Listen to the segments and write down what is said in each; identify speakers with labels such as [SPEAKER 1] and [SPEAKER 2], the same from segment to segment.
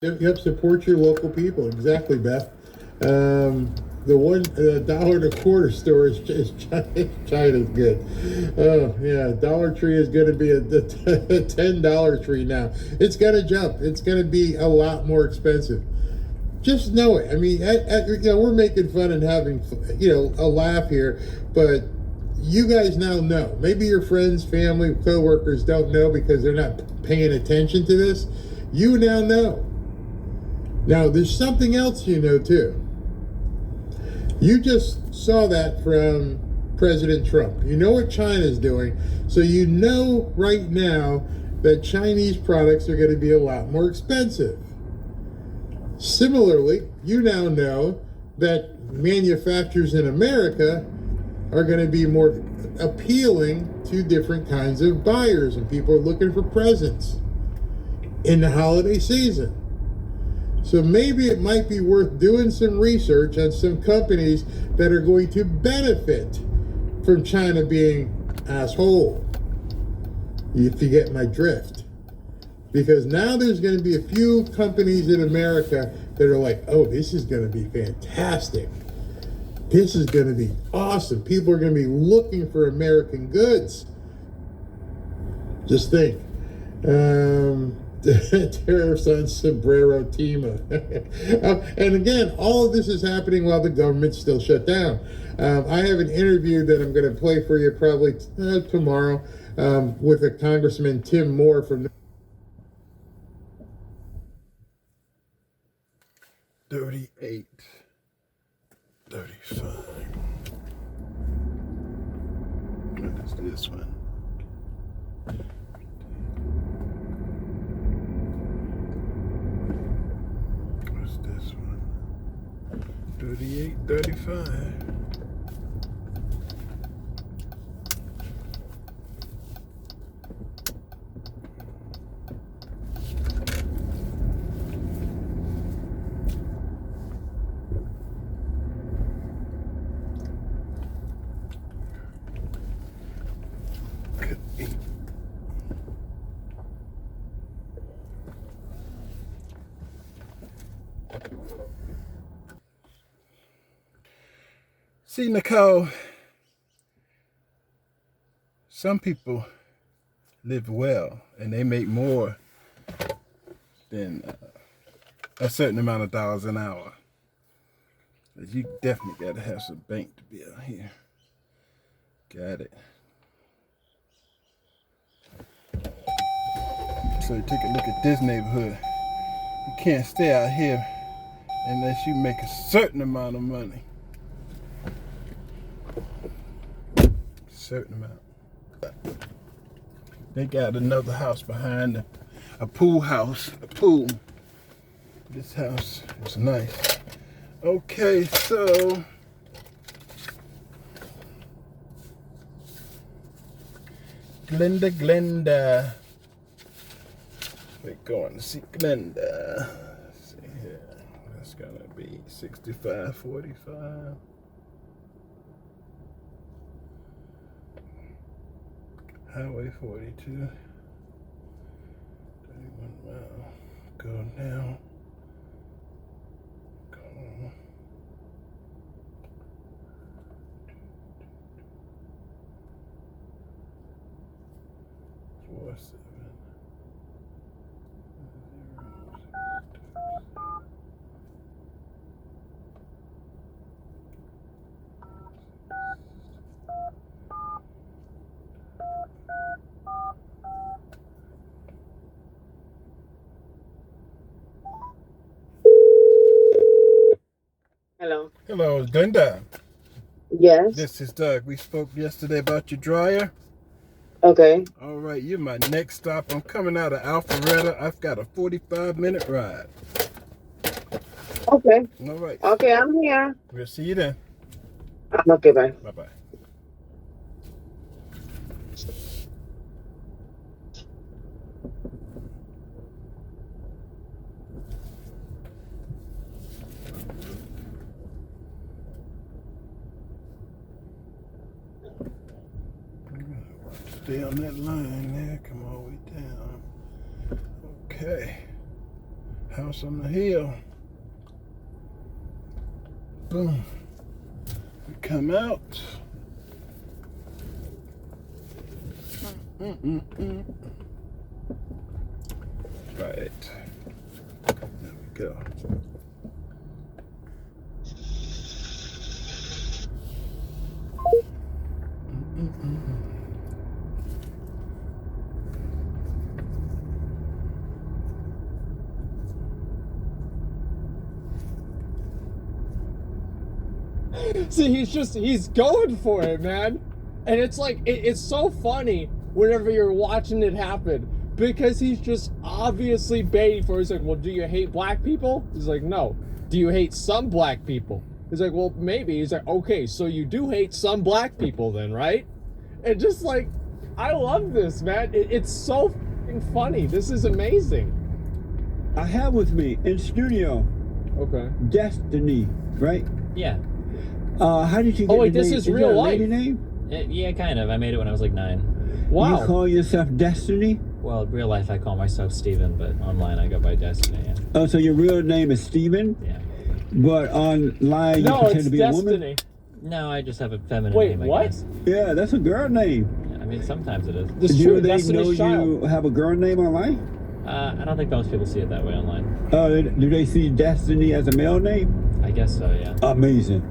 [SPEAKER 1] Yep, support your local people. Exactly, Beth. The one dollar and a quarter store is China's good. Oh yeah, Dollar Tree is going to be a $10 tree now. It's going to jump. It's going to be a lot more expensive. Just know it. I mean, we're making fun and having a laugh here, but you guys now know. Maybe your friends, family, coworkers don't know because they're not paying attention to this. You now know. Now, there's something else you know too. You just saw that from President Trump. You know what China's doing, so you know right now that Chinese products are going to be a lot more expensive. Similarly, you now know that manufacturers in America are going to be more appealing to different kinds of buyers, and people are looking for presents in the holiday season. So maybe it might be worth doing some research on some companies that are going to benefit from China being asshole, if you get my drift. Because now there's going to be a few companies in America that are like, oh, this is going to be fantastic. This is going to be awesome. People are going to be looking for American goods. Just think. Tariffs on Sombrero Tima. And again, all of this is happening while the government's still shut down. I have an interview that I'm going to play for you probably tomorrow with a Congressman Tim Moore from 38, 35. What is this one? What's this one? 38, 35. See, Nicole, some people live well and they make more than a certain amount of dollars an hour. But you definitely got to have some bank to be out here. Got it. So you take a look at this neighborhood. You can't stay out here unless you make a certain amount of money. Certain amount. They got another house behind them, a pool house, a pool. This house is nice. Okay, so Glenda. We're going to see Glenda. Let's see here. That's gonna be 6545. Highway 42, 31 mile, go now, go, 47.
[SPEAKER 2] Hello.
[SPEAKER 1] Hello, Glenda.
[SPEAKER 2] Yes.
[SPEAKER 1] This is Doug. We spoke yesterday about your dryer.
[SPEAKER 2] Okay.
[SPEAKER 1] All right, you're my next stop. I'm coming out of Alpharetta. I've got a 45-minute ride.
[SPEAKER 2] Okay.
[SPEAKER 1] All right.
[SPEAKER 2] Okay, I'm here.
[SPEAKER 1] We'll see you then.
[SPEAKER 2] Okay, bye.
[SPEAKER 1] Bye-bye. Stay on that line there. Come all the way down. Okay.
[SPEAKER 3] House on the hill. Boom. We come out. Right. There we go.
[SPEAKER 4] See, he's going for it, man. And it's like, it's so funny whenever you're watching it happen, because he's just obviously baiting for it. He's like, well, do you hate black people? He's like, no. Do you hate some black people? He's like, well, maybe. He's like, okay, so you do hate some black people then, right? And just like, I love this, man. It's so fucking funny. This is amazing.
[SPEAKER 5] I have with me in studio
[SPEAKER 4] Okay.
[SPEAKER 5] Destiny, right?
[SPEAKER 6] Yeah.
[SPEAKER 5] How did you get
[SPEAKER 4] Oh, wait,
[SPEAKER 5] the
[SPEAKER 4] this
[SPEAKER 5] name?
[SPEAKER 4] is
[SPEAKER 5] that
[SPEAKER 4] real
[SPEAKER 5] a
[SPEAKER 4] life.
[SPEAKER 5] lady name?
[SPEAKER 6] Yeah, kind of. I made it when I was like 9.
[SPEAKER 4] Wow.
[SPEAKER 5] You call yourself Destiny?
[SPEAKER 6] Well, in real life, I call myself Steven, but online, I go by Destiny. Yeah.
[SPEAKER 5] Oh, so your real name is Steven,
[SPEAKER 6] Yeah.
[SPEAKER 5] but online you
[SPEAKER 4] No,
[SPEAKER 5] pretend
[SPEAKER 4] it's
[SPEAKER 5] to be a woman?
[SPEAKER 4] Destiny.
[SPEAKER 6] No, I just have a feminine
[SPEAKER 4] Wait,
[SPEAKER 6] name, I
[SPEAKER 4] what?
[SPEAKER 6] guess.
[SPEAKER 5] Yeah, that's a girl name.
[SPEAKER 6] Yeah, I mean, sometimes it is.
[SPEAKER 4] This is
[SPEAKER 5] Do
[SPEAKER 4] true.
[SPEAKER 5] they
[SPEAKER 4] Destiny's
[SPEAKER 5] know
[SPEAKER 4] Child.
[SPEAKER 5] you have a girl name online?
[SPEAKER 6] I don't think most people see it that way online.
[SPEAKER 5] Do they see Destiny as a male name?
[SPEAKER 6] I guess so, yeah.
[SPEAKER 5] Amazing.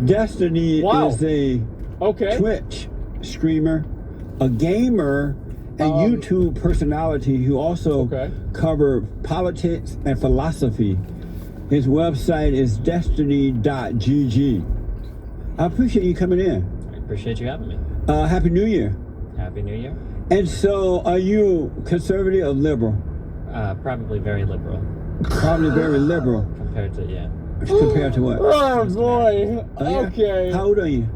[SPEAKER 5] Destiny
[SPEAKER 4] Wow.
[SPEAKER 5] is a
[SPEAKER 4] Okay.
[SPEAKER 5] Twitch streamer, a gamer, and YouTube personality who also
[SPEAKER 4] Okay.
[SPEAKER 5] cover politics and philosophy. His website is destiny.gg. I appreciate you coming in.
[SPEAKER 6] I appreciate you having me.
[SPEAKER 5] Happy New Year.
[SPEAKER 6] Happy New Year.
[SPEAKER 5] And so, are you conservative or liberal?
[SPEAKER 6] Probably very liberal
[SPEAKER 5] Probably very liberal.
[SPEAKER 6] compared to, yeah.
[SPEAKER 5] Compared to what?
[SPEAKER 4] Oh boy.
[SPEAKER 5] Oh, yeah?
[SPEAKER 4] Okay.
[SPEAKER 5] How old are you?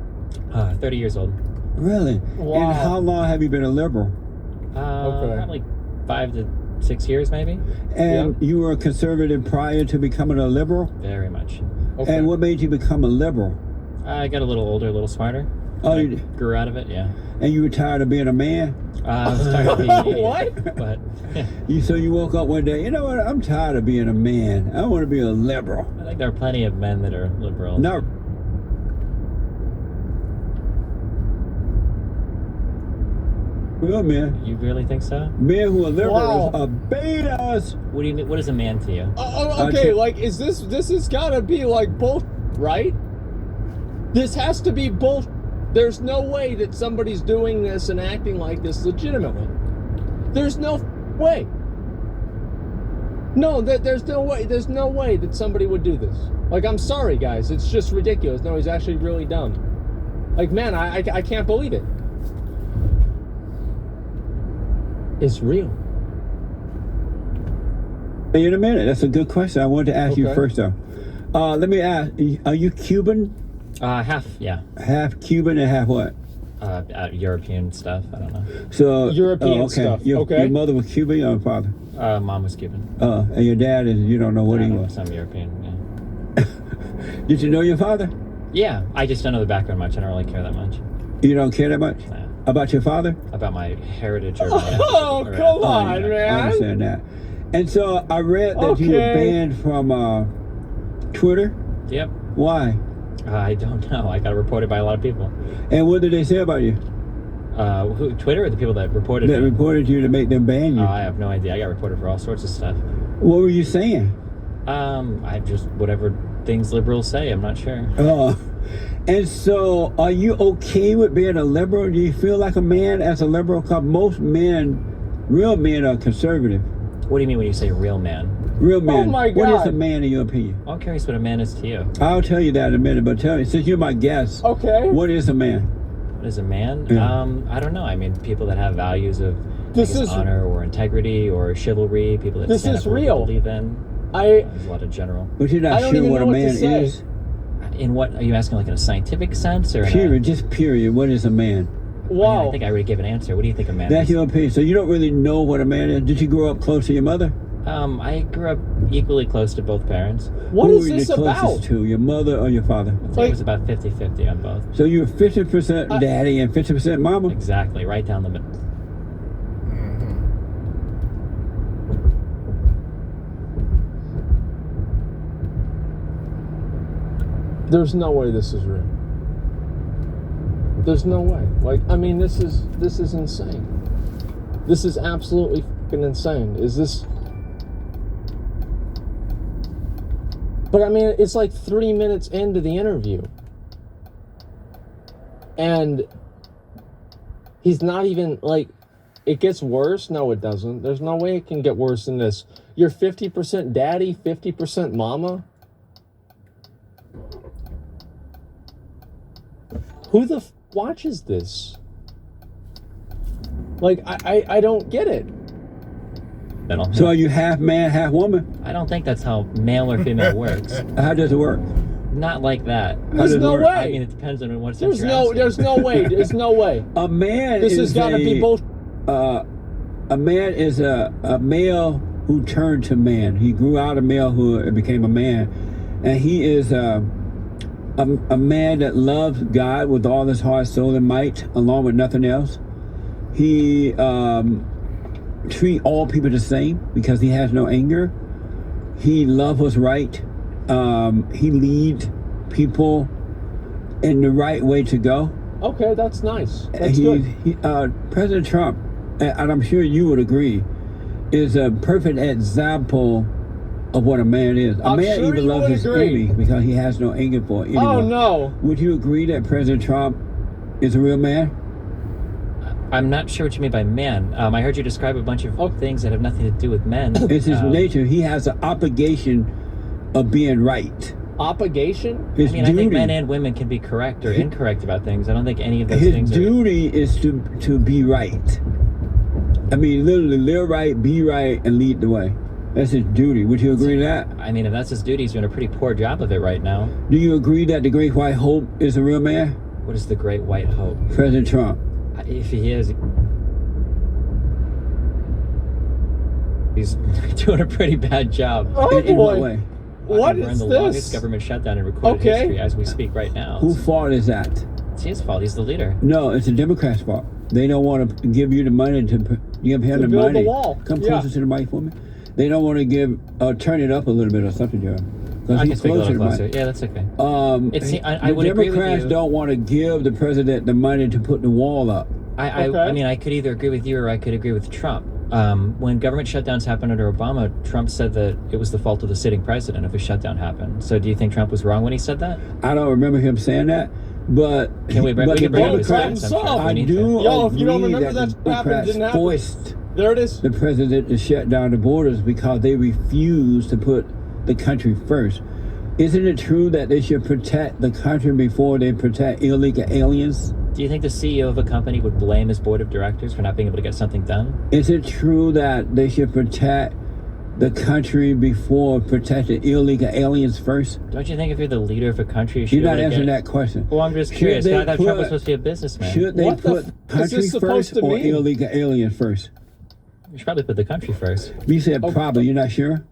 [SPEAKER 6] 30 years old.
[SPEAKER 5] Really?
[SPEAKER 4] Wow.
[SPEAKER 5] And how long have you been a liberal?
[SPEAKER 4] Okay.
[SPEAKER 6] Probably 5 to 6 years, maybe.
[SPEAKER 5] And you were a conservative prior to becoming a liberal?
[SPEAKER 6] Very much.
[SPEAKER 4] Okay.
[SPEAKER 5] And what made you become a liberal?
[SPEAKER 6] I got a little older, a little smarter.
[SPEAKER 5] Oh,
[SPEAKER 6] I
[SPEAKER 5] you-
[SPEAKER 6] grew out of it, yeah.
[SPEAKER 5] And you were tired of being a man?
[SPEAKER 6] I was tired of being an idiot,
[SPEAKER 4] What?
[SPEAKER 6] But
[SPEAKER 5] So you woke up one day, you know what, I'm tired of being a man. I want to be a liberal.
[SPEAKER 6] I think there are plenty of men that are liberal.
[SPEAKER 5] No. Real men.
[SPEAKER 6] You really think so?
[SPEAKER 5] Men who are liberals
[SPEAKER 4] Wow.
[SPEAKER 5] are betas.
[SPEAKER 6] What do you mean? What is a man to you?
[SPEAKER 4] Okay,
[SPEAKER 5] Okay.
[SPEAKER 4] like, is this has gotta be like both, right? This has to be both. There's no way that somebody's doing this and acting like this legitimately. There's no way. No, there's no way. There's no way that somebody would do this. Like, I'm sorry, guys. It's just ridiculous. No, he's actually really dumb. Like, man, I can't believe it. It's real.
[SPEAKER 5] In a minute. That's a good question. I wanted to ask you
[SPEAKER 4] Okay.
[SPEAKER 5] first, though. Let me ask, are you Cuban?
[SPEAKER 6] Half, yeah.
[SPEAKER 5] Half Cuban and half what?
[SPEAKER 6] European stuff. I don't know.
[SPEAKER 5] So
[SPEAKER 4] European
[SPEAKER 5] okay.
[SPEAKER 4] stuff,
[SPEAKER 5] Your,
[SPEAKER 4] okay.
[SPEAKER 5] your mother was Cuban, your father?
[SPEAKER 6] Mom was Cuban.
[SPEAKER 5] And your dad is, you don't know what
[SPEAKER 6] I
[SPEAKER 5] he
[SPEAKER 6] don't know,
[SPEAKER 5] was.
[SPEAKER 6] some European. Yeah.
[SPEAKER 5] Did you know your father?
[SPEAKER 6] Yeah, I just don't know the background much. I don't really care that much.
[SPEAKER 5] You don't care that much
[SPEAKER 6] Nah.
[SPEAKER 5] about your father?
[SPEAKER 6] About my heritage or
[SPEAKER 4] Oh,
[SPEAKER 6] or-
[SPEAKER 4] come
[SPEAKER 5] Oh,
[SPEAKER 4] on,
[SPEAKER 5] yeah, I
[SPEAKER 4] man.
[SPEAKER 5] understand that. And so I read that you were
[SPEAKER 4] Okay.
[SPEAKER 5] banned from Twitter.
[SPEAKER 6] Yep.
[SPEAKER 5] Why?
[SPEAKER 6] I don't know. I got reported by a lot of people.
[SPEAKER 5] And what did they say about you?
[SPEAKER 6] Who? Twitter or the people that reported
[SPEAKER 5] That
[SPEAKER 6] me?
[SPEAKER 5] reported you to make them ban you?
[SPEAKER 6] I have no idea. I got reported for all sorts of stuff.
[SPEAKER 5] What were you saying?
[SPEAKER 6] I just whatever things liberals say. I'm not sure.
[SPEAKER 5] And so, are you okay with being a liberal? Do you feel like a man as a liberal? Because most men, real men, are conservative.
[SPEAKER 6] What do you mean when you say real man?
[SPEAKER 5] Real men.
[SPEAKER 4] my
[SPEAKER 5] What is
[SPEAKER 4] God.
[SPEAKER 5] a man in your opinion?
[SPEAKER 6] Well, I'm curious what a man is to you.
[SPEAKER 5] I'll tell you that in a minute, but tell me, since you're my guest,
[SPEAKER 4] Okay.
[SPEAKER 5] what is a man?
[SPEAKER 6] What is a man?
[SPEAKER 5] Yeah.
[SPEAKER 6] I don't know. I mean, people that have values of
[SPEAKER 4] This
[SPEAKER 6] I guess,
[SPEAKER 4] is-
[SPEAKER 6] honor or integrity or chivalry. People that
[SPEAKER 4] This
[SPEAKER 6] stand
[SPEAKER 4] is
[SPEAKER 6] up for what they
[SPEAKER 4] real.
[SPEAKER 6] believe in.
[SPEAKER 4] I
[SPEAKER 6] There's a lot of general.
[SPEAKER 5] But you're
[SPEAKER 4] I
[SPEAKER 5] not
[SPEAKER 4] don't
[SPEAKER 5] sure
[SPEAKER 4] even
[SPEAKER 5] what
[SPEAKER 4] know
[SPEAKER 5] a
[SPEAKER 4] what to
[SPEAKER 5] man
[SPEAKER 4] say.
[SPEAKER 5] is?
[SPEAKER 6] In what are you asking? Like in a scientific sense or? in a-
[SPEAKER 5] Period, just period. What is a man?
[SPEAKER 6] I mean,
[SPEAKER 4] wow.
[SPEAKER 6] I think I already gave an answer. What do you think a man
[SPEAKER 5] That's
[SPEAKER 6] is?
[SPEAKER 5] your opinion. So you don't really know what a man is. Did you grow up close to your mother?
[SPEAKER 6] I grew up equally close to both parents.
[SPEAKER 4] What
[SPEAKER 5] Who
[SPEAKER 4] is
[SPEAKER 5] were you
[SPEAKER 4] this
[SPEAKER 5] the closest
[SPEAKER 4] about?
[SPEAKER 5] to, your mother or your father?
[SPEAKER 6] I think
[SPEAKER 4] Like-
[SPEAKER 6] it was about 50-50 on both.
[SPEAKER 5] So you were 50% daddy and 50% mama?
[SPEAKER 6] Exactly, right down the middle.
[SPEAKER 4] There's no way this is real. There's no way. Like, I mean, this is insane. This is absolutely fucking insane. Is this? But I mean, it's like 3 minutes into the interview, and he's not even like. It gets worse? No, it doesn't. There's no way it can get worse than this. You're 50% daddy, 50% mama. Who the watches this? Like, I don't get it.
[SPEAKER 6] I don't,
[SPEAKER 5] So are you half man, half woman?
[SPEAKER 6] I don't think that's how male or female works.
[SPEAKER 5] How does it work?
[SPEAKER 6] Not like that.
[SPEAKER 5] How
[SPEAKER 4] There's
[SPEAKER 5] does it
[SPEAKER 4] no
[SPEAKER 5] work?
[SPEAKER 4] way.
[SPEAKER 6] I mean, it depends on what sense
[SPEAKER 4] There's
[SPEAKER 6] you're
[SPEAKER 4] no,
[SPEAKER 6] asking.
[SPEAKER 4] there's no way. There's no way.
[SPEAKER 5] A man
[SPEAKER 4] This
[SPEAKER 5] is
[SPEAKER 4] has got to be both.
[SPEAKER 5] A man is a male who turned to man. He grew out of malehood and became a man, and he is a man that loves God with all his heart, soul, and might, along with nothing else. He treat all people the same because he has no anger. He loves what's right. He lead people in the right way to go.
[SPEAKER 4] Okay, that's nice. That's good.
[SPEAKER 5] President Trump, and I'm sure you would agree, is a perfect example of what a man is. A
[SPEAKER 4] I'm
[SPEAKER 5] man
[SPEAKER 4] sure
[SPEAKER 5] even
[SPEAKER 4] you
[SPEAKER 5] loves
[SPEAKER 4] would
[SPEAKER 5] his
[SPEAKER 4] agree.
[SPEAKER 5] enemy because he has no anger for anyone.
[SPEAKER 4] Oh no.
[SPEAKER 5] Would you agree that President Trump is a real man?
[SPEAKER 6] I'm not sure what you mean by man. I heard you describe a bunch of things that have nothing to do with men.
[SPEAKER 5] It's his nature. He has an obligation of being right.
[SPEAKER 4] Obligation?
[SPEAKER 5] His
[SPEAKER 6] I mean,
[SPEAKER 5] duty.
[SPEAKER 6] I think men and women can be correct or incorrect about things. I don't think any of those
[SPEAKER 5] His
[SPEAKER 6] things are...
[SPEAKER 5] duty is to be right. I mean, literally, live right, be right, and lead the way. That's his duty. Would you agree to that?
[SPEAKER 6] I mean, if that's his duty, he's doing a pretty poor job of it right now.
[SPEAKER 5] Do you agree that the Great White Hope is a real man?
[SPEAKER 6] What is the Great White Hope?
[SPEAKER 5] President Trump.
[SPEAKER 6] If he is... He's doing a pretty bad job.
[SPEAKER 4] Oh
[SPEAKER 5] In what
[SPEAKER 4] boy.
[SPEAKER 5] way?
[SPEAKER 4] What
[SPEAKER 6] We're in
[SPEAKER 4] is
[SPEAKER 6] the
[SPEAKER 4] this?
[SPEAKER 6] longest government shutdown in recorded
[SPEAKER 4] Okay.
[SPEAKER 6] history as we speak right now.
[SPEAKER 5] Whose fault is that?
[SPEAKER 6] It's his fault. He's the leader.
[SPEAKER 5] No, it's the Democrats' fault. They don't want to give you the money to give him
[SPEAKER 4] To
[SPEAKER 5] the
[SPEAKER 4] build
[SPEAKER 5] money.
[SPEAKER 4] the wall.
[SPEAKER 5] Come
[SPEAKER 4] Yeah.
[SPEAKER 5] closer to the mic for me. They don't want to give, turn it up a little bit or something, John. Because
[SPEAKER 6] I can
[SPEAKER 5] he's
[SPEAKER 6] speak a
[SPEAKER 5] closer
[SPEAKER 6] little
[SPEAKER 5] to the
[SPEAKER 6] closer.
[SPEAKER 5] mic.
[SPEAKER 6] Yeah, that's okay. I
[SPEAKER 5] The
[SPEAKER 6] would agree with
[SPEAKER 5] Democrats
[SPEAKER 6] you.
[SPEAKER 5] don't want to give the president the money to put the wall up.
[SPEAKER 6] I
[SPEAKER 4] Okay.
[SPEAKER 6] mean, I could either agree with you or I could agree with Trump. When government shutdowns happened under Obama, Trump said that it was the fault of the sitting president if a shutdown happened. So do you think Trump was wrong when he said that?
[SPEAKER 5] I don't remember him saying that, but
[SPEAKER 6] Can we bring
[SPEAKER 5] but
[SPEAKER 6] it
[SPEAKER 5] the
[SPEAKER 6] up his
[SPEAKER 5] Democrats,
[SPEAKER 6] facts? I'm sure if we
[SPEAKER 5] I
[SPEAKER 6] need
[SPEAKER 5] do
[SPEAKER 6] to.
[SPEAKER 4] Yo, if you don't
[SPEAKER 5] agree
[SPEAKER 4] remember
[SPEAKER 5] that
[SPEAKER 4] that
[SPEAKER 5] the
[SPEAKER 4] happened,
[SPEAKER 5] Democrats
[SPEAKER 4] didn't happen.
[SPEAKER 5] forced
[SPEAKER 4] There it is.
[SPEAKER 5] the president to shut down the borders because they refused to put the country first. Isn't it true that they should protect the country before they protect illegal aliens?
[SPEAKER 6] Do you think the CEO of a company would blame his board of directors for not being able to get something done?
[SPEAKER 5] Is it true that they should protect the country before protecting illegal aliens first?
[SPEAKER 6] Don't you think if you're the leader of a country, you should
[SPEAKER 5] You're not
[SPEAKER 6] be able to
[SPEAKER 5] answering
[SPEAKER 6] get...
[SPEAKER 5] that question.
[SPEAKER 6] Well, I'm just
[SPEAKER 5] Should
[SPEAKER 6] curious.
[SPEAKER 5] they
[SPEAKER 6] I thought Trump was
[SPEAKER 5] put-
[SPEAKER 6] supposed to be a businessman.
[SPEAKER 5] Should they
[SPEAKER 4] What the
[SPEAKER 5] put
[SPEAKER 4] f- is
[SPEAKER 5] country
[SPEAKER 4] this supposed
[SPEAKER 5] first
[SPEAKER 4] to
[SPEAKER 5] or
[SPEAKER 4] mean?
[SPEAKER 5] illegal aliens first?
[SPEAKER 6] You should probably put the country first.
[SPEAKER 5] You said
[SPEAKER 4] Oh,
[SPEAKER 5] probably. You're not sure?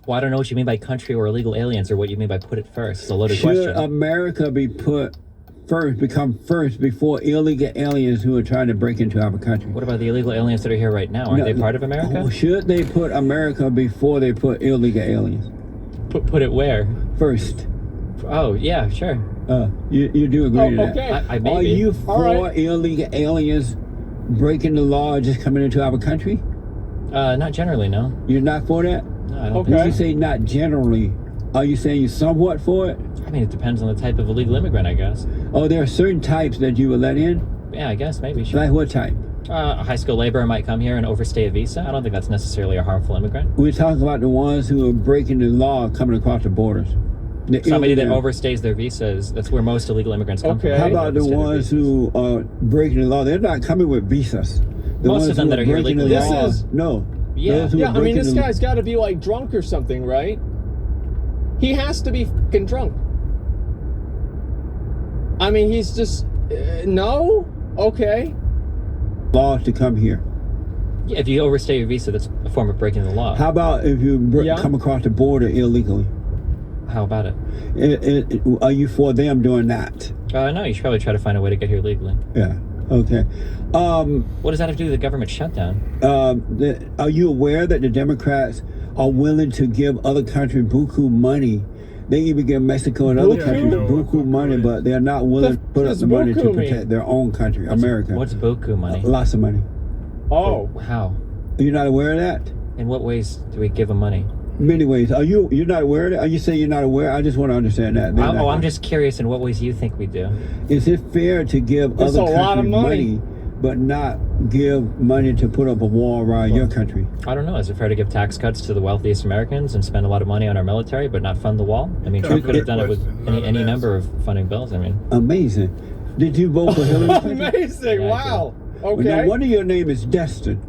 [SPEAKER 6] Well, I don't know what you mean by country or illegal aliens or what you mean by put it first. It's a loaded
[SPEAKER 5] Should
[SPEAKER 6] question.
[SPEAKER 5] America be put first, become first before illegal aliens who are trying to break into our country?
[SPEAKER 6] What about the illegal aliens that are here right now? Aren't
[SPEAKER 5] No,
[SPEAKER 6] they part of America?
[SPEAKER 5] Should they put America before they put illegal aliens?
[SPEAKER 6] Put it where?
[SPEAKER 5] First.
[SPEAKER 6] Oh, yeah, sure.
[SPEAKER 5] You do agree to that?
[SPEAKER 4] okay.
[SPEAKER 6] I
[SPEAKER 5] Are
[SPEAKER 6] maybe.
[SPEAKER 5] you for
[SPEAKER 4] All right.
[SPEAKER 5] illegal aliens breaking the law just coming into our country?
[SPEAKER 6] Not generally, no.
[SPEAKER 5] You're not for that?
[SPEAKER 6] No, I don't
[SPEAKER 4] Okay.
[SPEAKER 5] When
[SPEAKER 6] think
[SPEAKER 5] you say not generally, are you saying you're somewhat for it?
[SPEAKER 6] so. I mean, it depends on the type of illegal immigrant, I guess.
[SPEAKER 5] Oh, there are certain types that you would let in?
[SPEAKER 6] Yeah, I guess, maybe, sure.
[SPEAKER 5] Like what type?
[SPEAKER 6] A high school laborer might come here and overstay a visa. I don't think that's necessarily a harmful immigrant.
[SPEAKER 5] We're talking about the ones who are breaking the law coming across the borders. The
[SPEAKER 6] Somebody that
[SPEAKER 5] illegal-
[SPEAKER 6] overstays their visas, that's where most illegal immigrants come
[SPEAKER 4] Okay.
[SPEAKER 6] from.
[SPEAKER 5] How
[SPEAKER 6] They
[SPEAKER 5] about the
[SPEAKER 6] overstay their
[SPEAKER 5] ones
[SPEAKER 6] visas.
[SPEAKER 5] who are breaking the law? They're not coming with visas. The
[SPEAKER 6] Most
[SPEAKER 5] ones
[SPEAKER 6] of them
[SPEAKER 5] who
[SPEAKER 6] that are here
[SPEAKER 5] breaking the
[SPEAKER 6] legally.
[SPEAKER 5] law-
[SPEAKER 4] This is-
[SPEAKER 5] No.
[SPEAKER 6] Yeah.
[SPEAKER 5] Those who
[SPEAKER 4] Yeah,
[SPEAKER 5] are
[SPEAKER 4] I mean,
[SPEAKER 5] breaking
[SPEAKER 4] this
[SPEAKER 5] the-
[SPEAKER 4] guy's got to be like drunk or something, right? He has to be fucking drunk. I mean, he's just no. Okay.
[SPEAKER 5] laws to come here.
[SPEAKER 6] Yeah, if you overstay your visa, that's a form of breaking the law.
[SPEAKER 5] How about if you
[SPEAKER 4] Yeah.
[SPEAKER 5] come across the border illegally?
[SPEAKER 6] How about it?
[SPEAKER 5] Are you for them doing that?
[SPEAKER 6] No, you should probably try to find a way to get here legally.
[SPEAKER 5] Yeah. Okay.
[SPEAKER 6] What does that have to do with the government shutdown?
[SPEAKER 5] Are you aware that the Democrats are willing to give other countries buku money They even give Mexico and other
[SPEAKER 4] Buku?
[SPEAKER 5] countries
[SPEAKER 3] Yeah,
[SPEAKER 5] buku money, but they're not willing to put up
[SPEAKER 4] does
[SPEAKER 5] the money to
[SPEAKER 4] buku
[SPEAKER 5] protect
[SPEAKER 4] mean?
[SPEAKER 5] their own country, America.
[SPEAKER 6] What's Boku money?
[SPEAKER 5] Lots of money.
[SPEAKER 4] Oh,
[SPEAKER 6] How?
[SPEAKER 5] You're not aware of that?
[SPEAKER 6] In what ways do we give them money?
[SPEAKER 5] Many ways. You're not aware of that? Are you saying you're not aware? I just want to understand that.
[SPEAKER 6] I'm just curious in what ways you think we do.
[SPEAKER 5] Is it fair to give
[SPEAKER 4] That's
[SPEAKER 5] other
[SPEAKER 4] a lot of
[SPEAKER 5] countries money, but not give money to put up a wall around your country?
[SPEAKER 6] I don't know. Is it fair to give tax cuts to the wealthiest Americans and spend a lot of money on our military, but not fund the wall? I mean, Trump could have done it with any number of funding bills. I mean,
[SPEAKER 5] Amazing. Did you vote for Hillary Clinton?
[SPEAKER 4] amazing!
[SPEAKER 6] Yeah, I
[SPEAKER 4] Wow.
[SPEAKER 5] Well,
[SPEAKER 4] Okay.
[SPEAKER 5] no wonder your name is Destin.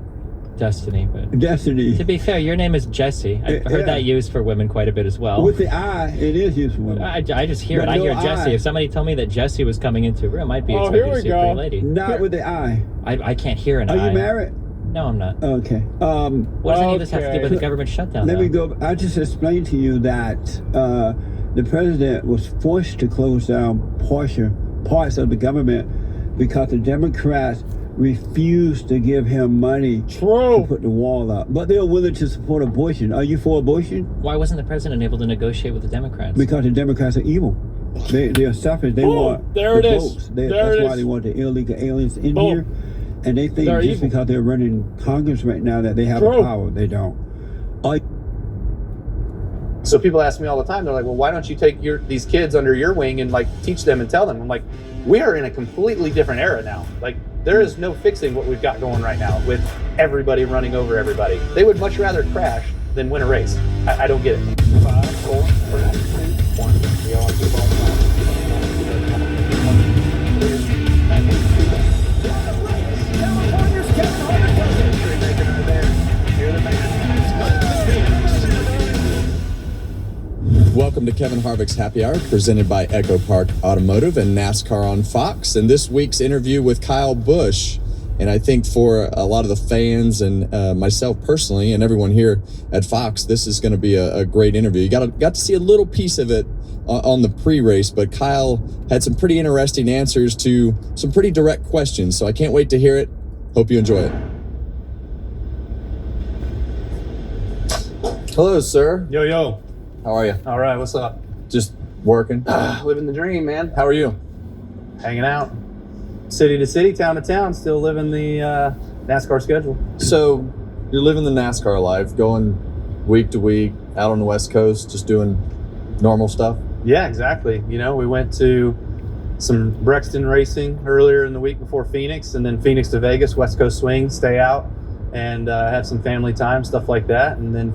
[SPEAKER 6] Destiny. But
[SPEAKER 5] Destiny.
[SPEAKER 6] to be fair, your name is Jesse. I've heard
[SPEAKER 5] Yeah.
[SPEAKER 6] that used for women quite a bit as well.
[SPEAKER 5] With the I, it is useful.
[SPEAKER 6] I just hear
[SPEAKER 5] But
[SPEAKER 6] it. I
[SPEAKER 5] no
[SPEAKER 6] hear Jesse.
[SPEAKER 5] I.
[SPEAKER 6] If somebody told me that Jesse was coming into a room, I'd be
[SPEAKER 4] Oh,
[SPEAKER 6] expecting
[SPEAKER 4] here
[SPEAKER 6] to
[SPEAKER 4] we
[SPEAKER 6] see a
[SPEAKER 4] go.
[SPEAKER 6] pretty lady.
[SPEAKER 5] Not with the I.
[SPEAKER 6] I can't hear an
[SPEAKER 5] Are
[SPEAKER 6] I.
[SPEAKER 5] you married?
[SPEAKER 6] No, I'm not.
[SPEAKER 5] Okay.
[SPEAKER 6] What does any of this have to do
[SPEAKER 4] Okay.
[SPEAKER 6] with the government shutdown?
[SPEAKER 5] Let
[SPEAKER 6] though?
[SPEAKER 5] me go. I just explained to you that the president was forced to close down parts of the government because the Democrats refused to give him money to
[SPEAKER 4] True.
[SPEAKER 5] put the wall up. But they're willing to support abortion. Are you for abortion?
[SPEAKER 6] Why wasn't the president able to negotiate with the Democrats?
[SPEAKER 5] Because the Democrats are evil. They are selfish. They
[SPEAKER 4] Boom.
[SPEAKER 5] want
[SPEAKER 4] There
[SPEAKER 5] the
[SPEAKER 4] it is.
[SPEAKER 5] votes.
[SPEAKER 4] There
[SPEAKER 5] That's
[SPEAKER 4] it
[SPEAKER 5] why
[SPEAKER 4] is.
[SPEAKER 5] they want the illegal aliens in
[SPEAKER 4] Boom.
[SPEAKER 5] here. And they think
[SPEAKER 4] They're
[SPEAKER 5] just
[SPEAKER 4] evil.
[SPEAKER 5] because they're running Congress right now that they have
[SPEAKER 4] True.
[SPEAKER 5] power. They don't.
[SPEAKER 7] So people ask me all the time, they're like, well, why don't you take these kids under your wing and like teach them and tell them? I'm like, we are in a completely different era now. Like there is no fixing what we've got going right now with everybody running over everybody. They would much rather crash than win a race. I don't get it. 5, 4, 3, 2, 1. We all keep
[SPEAKER 8] Welcome to Kevin Harvick's Happy Hour, presented by Echo Park Automotive and NASCAR on Fox. And this week's interview with Kyle Busch. And I think for a lot of the fans and myself personally and everyone here at Fox, this is going to be a great interview. You got to see a little piece of it on the pre-race, but Kyle had some pretty interesting answers to some pretty direct questions. So I can't wait to hear it. Hope you enjoy it. Hello, sir.
[SPEAKER 7] Yo, yo.
[SPEAKER 8] How are you?
[SPEAKER 7] All right, what's up?
[SPEAKER 8] Just working.
[SPEAKER 7] Living the dream, man.
[SPEAKER 8] How are you?
[SPEAKER 7] Hanging out. City to city, town to town, still living the NASCAR schedule.
[SPEAKER 8] So you're living the NASCAR life, going week to week out on the West Coast, just doing normal stuff.
[SPEAKER 7] Yeah, exactly. You know, we went to some Brexton racing earlier in the week before Phoenix, and then Phoenix to Vegas, West Coast swing, stay out and have some family time, stuff like that, and then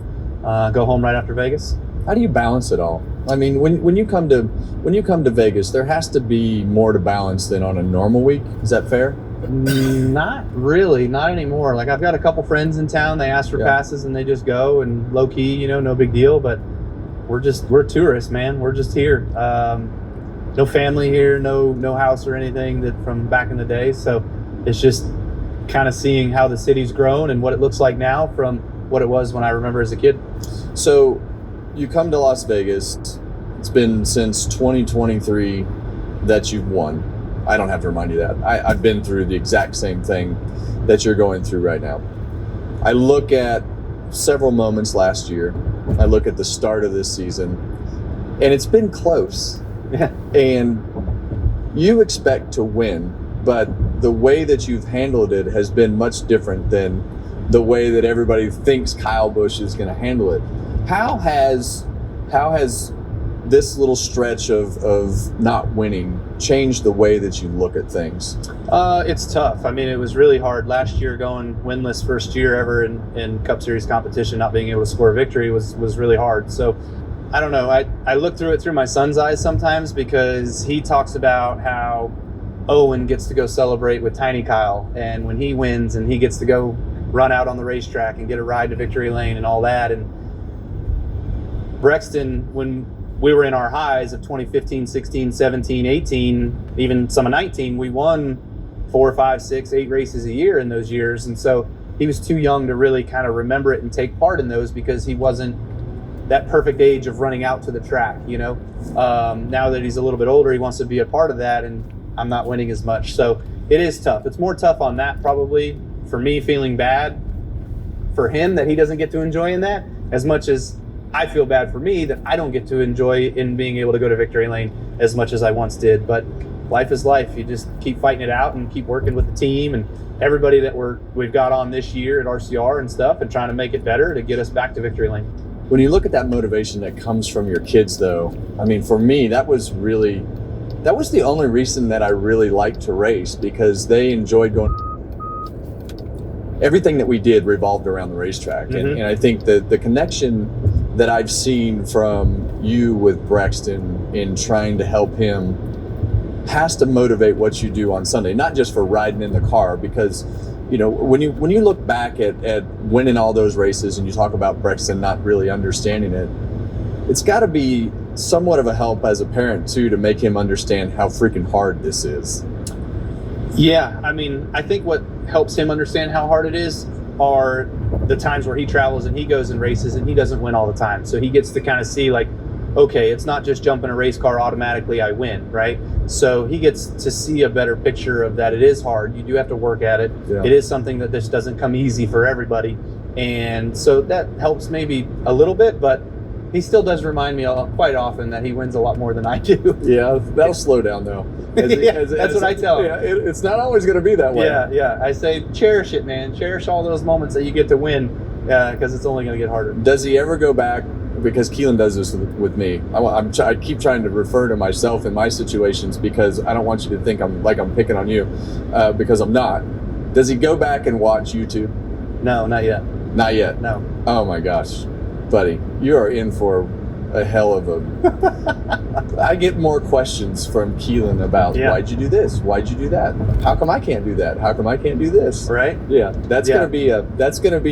[SPEAKER 7] go home right after Vegas.
[SPEAKER 8] How do you balance it all? I mean, when you come to Vegas, there has to be more to balance than on a normal week. Is that fair?
[SPEAKER 7] Not really, not anymore. Like I've got a couple friends in town. They ask for
[SPEAKER 8] Yeah.
[SPEAKER 7] passes and they just go, and low key, you know, no big deal. But we're tourists, man. We're just here. No family here, no house or anything that from back in the day. So it's just kind of seeing how the city's grown and what it looks like now from what it was when I remember as a kid.
[SPEAKER 8] So you come to Las Vegas. It's been since 2023 that you've won. I don't have to remind you that. I've been through the exact same thing that you're going through right now. I look at several moments last year. I look at the start of this season, and it's been close.
[SPEAKER 7] Yeah.
[SPEAKER 8] And you expect to win, but the way that you've handled it has been much different than the way that everybody thinks Kyle Busch is going to handle it. How has this little stretch of not winning changed the way that you look at things?
[SPEAKER 7] It's tough. I mean, it was really hard last year going winless first year ever in Cup Series competition, not being able to score a victory was really hard. So I don't know. I look through it through my son's eyes sometimes because he talks about how Owen gets to go celebrate with Tiny Kyle, and when he wins and he gets to go run out on the racetrack and get a ride to victory lane and all that. And Brexton, when we were in our highs of 2015, 16, 17, 18, even some of 19, we won 4, 5, 6, 8 races a year in those years. And so he was too young to really kind of remember it and take part in those because he wasn't that perfect age of running out to the track, you know. Now that he's a little bit older, he wants to be a part of that, and I'm not winning as much. So it is tough. It's more tough on that probably for me, feeling bad for him that he doesn't get to enjoy in that, as much as I feel bad for me that I don't get to enjoy in being able to go to victory lane as much as I once did. But life is life. You just keep fighting it out and keep working with the team and everybody that we've got on this year at RCR and stuff, and trying to make it better to get us back to victory lane.
[SPEAKER 8] When you look at that motivation that comes from your kids, though, I mean, for me, that was the only reason that I really liked to race, because they enjoyed going. Everything that we did revolved around the racetrack. And I think that the connection that I've seen from you with Braxton in trying to help him has to motivate what you do on Sunday, not just for riding in the car, because you know, when you look back at winning all those races and you talk about Braxton not really understanding it, it's got to be somewhat of a help as a parent too, to make him understand how freaking hard this is.
[SPEAKER 7] Yeah, I mean, I think what helps him understand how hard it is are the times where he travels and he goes and races and he doesn't win all the time. So he gets to kind of see like, okay, it's not just jump in a race car, automatically I win, right? So he gets to see a better picture of that. It is hard. You do have to work at it. Yeah. It is something that this doesn't come easy for everybody. And so that helps maybe a little bit, but he still does remind me quite often that he wins a lot more than I do.
[SPEAKER 8] Yeah, that'll slow down though.
[SPEAKER 7] That's what I tell him.
[SPEAKER 8] Yeah, it's not always going to be that way.
[SPEAKER 7] Yeah. I say, cherish it, man. Cherish all those moments that you get to win, because it's only going to get harder.
[SPEAKER 8] Does he ever go back? Because Keelan does this with me. I keep trying to refer to myself in my situations, because I don't want you to think I'm picking on you, because I'm not. Does he go back and watch YouTube?
[SPEAKER 7] No, not yet.
[SPEAKER 8] Not yet?
[SPEAKER 7] No.
[SPEAKER 8] Oh my gosh, buddy, you are in for a hell of a... I get more questions from Keelan about, why'd you do this? Why'd you do that? How come I can't do that? How come I can't do this?
[SPEAKER 7] Right?
[SPEAKER 8] Yeah, that's gonna be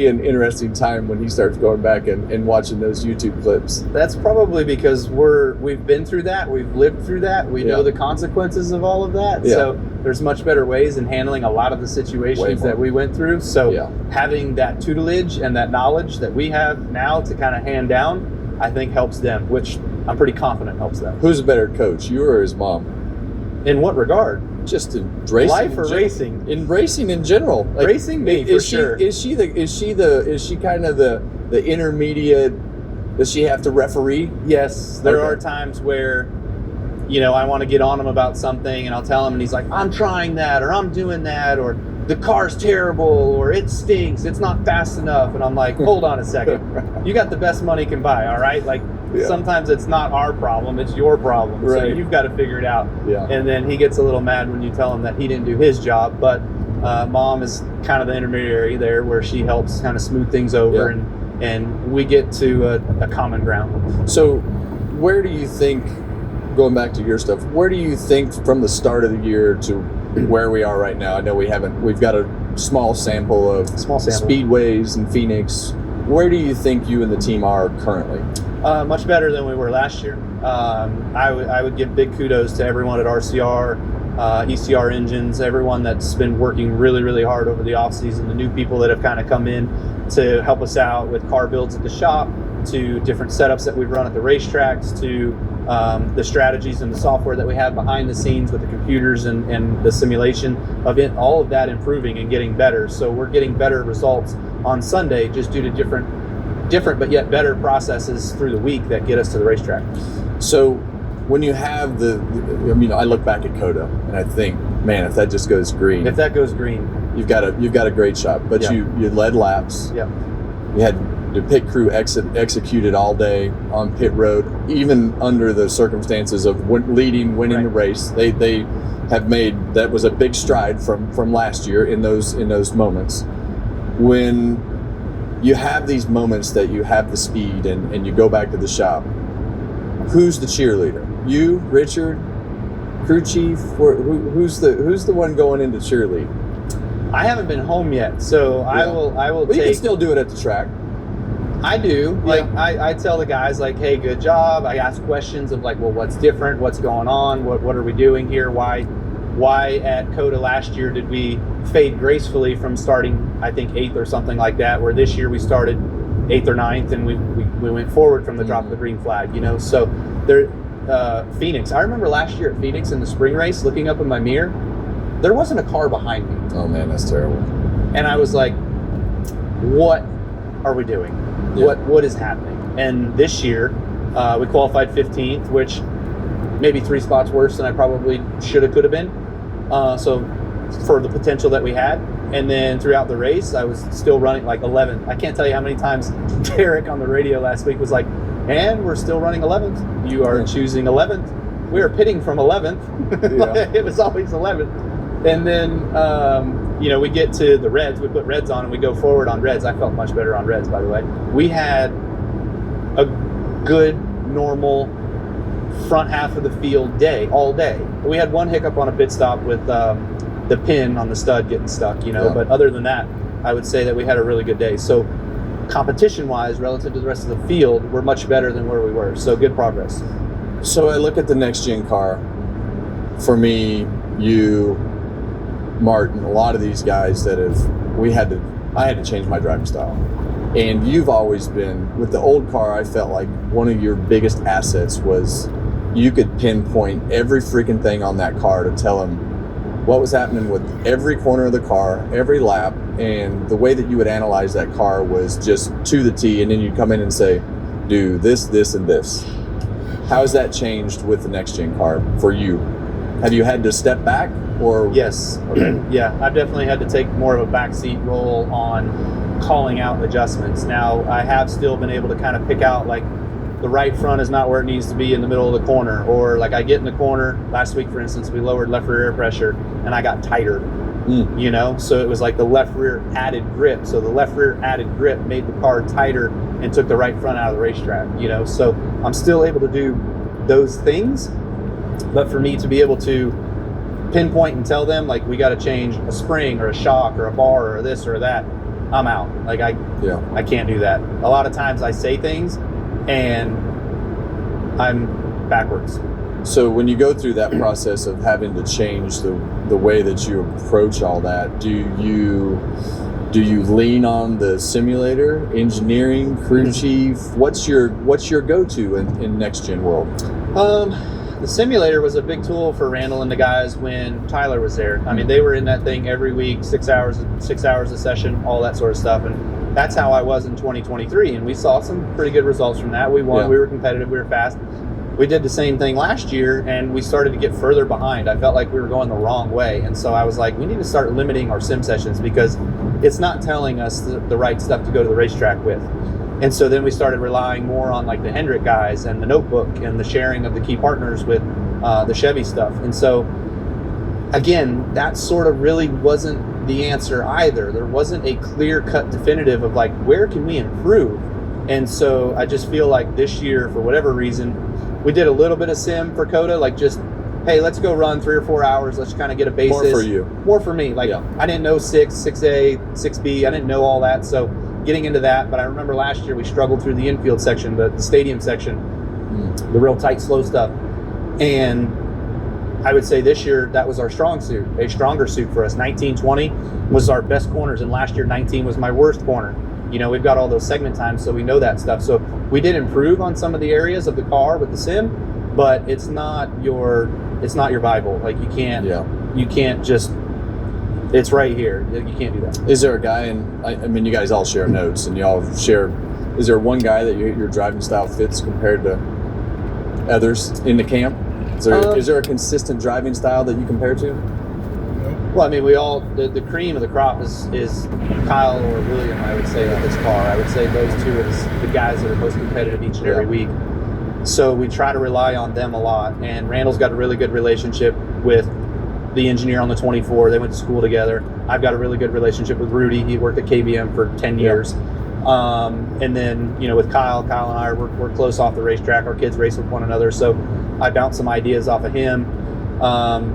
[SPEAKER 8] an interesting time when he starts going back and watching those YouTube clips.
[SPEAKER 7] That's probably because we've been through that, we've lived through that, we know the consequences of all of that. Yeah. So there's much better ways in handling a lot of the situations that we went through. So having that tutelage and that knowledge that we have now to kind of hand down, I think helps them, which I'm pretty confident helps them.
[SPEAKER 8] Who's a better coach, you or his mom?
[SPEAKER 7] In what regard?
[SPEAKER 8] Just in racing.
[SPEAKER 7] Life or racing?
[SPEAKER 8] In racing in general.
[SPEAKER 7] Like, racing, me for sure.
[SPEAKER 8] Is she kind of the intermediate? Does she have to referee?
[SPEAKER 7] Yes, there are times where, you know, I want to get on him about something, and I'll tell him, and he's like, "I'm trying that," or "I'm doing that," or "The car's terrible," or "It stinks, it's not fast enough," and I'm like, "Hold on a second, you got the best money can buy, all right? Like, sometimes it's not our problem, it's your problem, so you've got to figure it out." And then he gets a little mad when you tell him that he didn't do his job, but mom is kind of the intermediary there, where she helps kind of smooth things over, and we get to a common ground.
[SPEAKER 8] So where do you think, going back to your stuff, where do you think from the start of the year to where we are right now? I know we've got a small sample of speedways in Phoenix. Where do you think you and the team are currently?
[SPEAKER 7] Much better than we were last year. I would give big kudos to everyone at RCR, ECR Engines, everyone that's been working really, really hard over the off season, the new people that have kind of come in to help us out with car builds at the shop, to different setups that we've run at the racetracks, to the strategies and the software that we have behind the scenes with the computers and the simulation of it, all of that improving and getting better. So we're getting better results on Sunday just due to different but yet better processes through the week that get us to the racetrack.
[SPEAKER 8] So when you have I look back at COTA and I think, man, if that just goes green.
[SPEAKER 7] If that goes green,
[SPEAKER 8] you've got a great shot. But you led laps.
[SPEAKER 7] Yeah.
[SPEAKER 8] You had the pit crew executed all day on pit road, even under the circumstances of winning the race. They have made, that was a big stride from last year in those moments. When you have these moments that you have the speed and you go back to the shop, who's the cheerleader? You, Richard, crew chief? Who's the one going into cheerlead?
[SPEAKER 7] I haven't been home yet, so I will
[SPEAKER 8] Well, you can still do it at the track.
[SPEAKER 7] I do. Like, I tell the guys, like, hey, good job. I ask questions of, like, well, what's different? What's going on? What are we doing here? Why at COTA last year did we fade gracefully from starting, I think, 8th or something like that, where this year we started 8th or 9th and we went forward from the drop of the green flag, you know? So Phoenix. I remember last year at Phoenix in the spring race, looking up in my mirror, there wasn't a car behind me.
[SPEAKER 8] Oh man, that's terrible.
[SPEAKER 7] And I was like, what are we doing? Yeah. What is happening? And this year, we qualified 15th, which maybe 3 spots worse than I probably should have, could have been. So for the potential that we had. And then throughout the race, I was still running like 11th. I can't tell you how many times Derek on the radio last week was like, and we're still running 11th. You are choosing 11th. We are pitting from 11th. It was always 11th. And then, you know, we get to the reds. We put reds on and we go forward on reds. I felt much better on reds, by the way. We had a good, normal front half of the field day, all day. We had one hiccup on a pit stop with the pin on the stud getting stuck, you know, but other than that, I would say that we had a really good day. So competition-wise, relative to the rest of the field, we're much better than where we were. So good progress.
[SPEAKER 8] So I look at the next gen car. For me, you, Martin, a lot of these guys that I had to change my driving style. And you've always been, with the old car, I felt like one of your biggest assets was you could pinpoint every freaking thing on that car to tell them what was happening with every corner of the car, every lap, and the way that you would analyze that car was just to the T, and then you'd come in and say, do this, this, and this. How has that changed with the next gen car for you? Have you had to step back, or?
[SPEAKER 7] Yes. Okay. Yeah, I've definitely had to take more of a backseat role on calling out adjustments. Now, I have still been able to kind of pick out, like, the right front is not where it needs to be in the middle of the corner, or like I get in the corner last week, for instance, we lowered left rear air pressure and I got tighter, you know, so it was like the left rear added grip. So the left rear added grip made the car tighter and took the right front out of the racetrack, you know, so I'm still able to do those things. But for me to be able to pinpoint and tell them, like, we got to change a spring or a shock or a bar or this or that, I'm out. Like I can't do that. A lot of times I say things and I'm backwards.
[SPEAKER 8] So when you go through that process of having to change the way that you approach all that, do you lean on the simulator, engineering, crew chief? What's your go-to in next gen world?
[SPEAKER 7] The simulator was a big tool for Randall and the guys when Tyler was there. I mean, they were in that thing every week, 6 hours a session, all that sort of stuff. And that's how I was in 2023. And we saw some pretty good results from that. We won, we were competitive, we were fast. We did the same thing last year and we started to get further behind. I felt like we were going the wrong way. And so I was like, we need to start limiting our sim sessions because it's not telling us the right stuff to go to the racetrack with. And so then we started relying more on like the Hendrick guys and the notebook and the sharing of the key partners with the Chevy stuff. And so again, that sort of really wasn't the answer either. There wasn't a clear-cut definitive of like, where can we improve? And so I just feel like this year, for whatever reason, we did a little bit of sim for COTA, like just, hey, let's go run 3 or 4 hours. Let's kind of get a basis.
[SPEAKER 8] More for you.
[SPEAKER 7] More for me. Like, I didn't know 6A, 6B. I didn't know all that. So getting into that. But I remember last year we struggled through the infield section, the stadium section, the real tight, slow stuff. And I would say this year that was our strong suit, a stronger suit for us. 19, 20 was our best corners, and last year 19 was my worst corner. You know, we've got all those segment times, so we know that stuff. So we did improve on some of the areas of the car with the sim, but it's not your Bible. Like you can't just, it's right here. You can't do that.
[SPEAKER 8] Is there a guy, and I mean, you guys all share notes and y'all share, is there one guy that your driving style fits compared to others in the camp? Is there a consistent driving style that you compare to?
[SPEAKER 7] Well, I mean, we all, the cream of the crop is Kyle or William, I would say, with this car. I would say those two are the guys that are most competitive each and every week. So we try to rely on them a lot. And Randall's got a really good relationship with the engineer on the 24. They went to school together. I've got a really good relationship with Rudy. He worked at KBM for 10 years. And then, you know, with Kyle and I, we're close off the racetrack. Our kids race with one another. So I bounce some ideas off of him.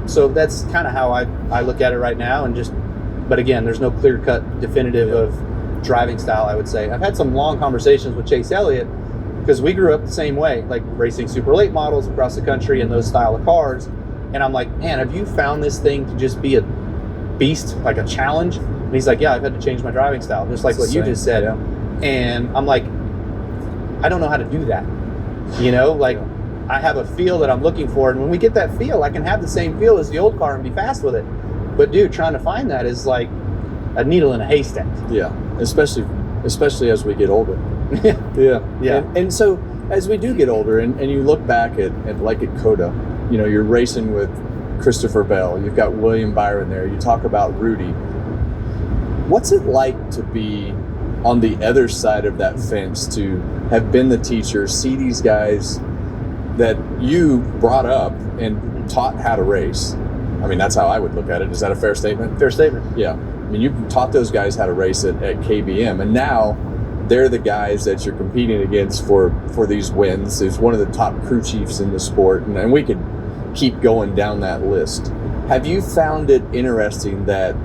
[SPEAKER 7] So that's kind of how I look at it right now. And but again, there's no clear-cut definitive of driving style, I would say. I've had some long conversations with Chase Elliott because we grew up the same way, like racing super late models across the country and those style of cars. And I'm like, man, have you found this thing to just be a beast, like a challenge? And he's like, yeah, I've had to change my driving style, just like what you just said. And I'm like, I don't know how to do that. You know, like I have a feel that I'm looking for. And when we get that feel, I can have the same feel as the old car and be fast with it. But dude, trying to find that is like a needle in a haystack.
[SPEAKER 8] Yeah, especially as we get older. Yeah.
[SPEAKER 7] Yeah.
[SPEAKER 8] And so as we do get older and you look back at like at COTA, you know, you're racing with Christopher Bell, you've got William Byron there, you talk about Rudy. What's it like to be on the other side of that fence, to have been the teacher, see these guys that you brought up and taught how to race? I mean, that's how I would look at it. Is that a fair statement?
[SPEAKER 7] Fair statement.
[SPEAKER 8] Yeah. I mean, you taught those guys how to race at KBM, and now they're the guys that you're competing against for these wins. It's one of the top crew chiefs in the sport, and we could keep going down that list. Have you found it interesting that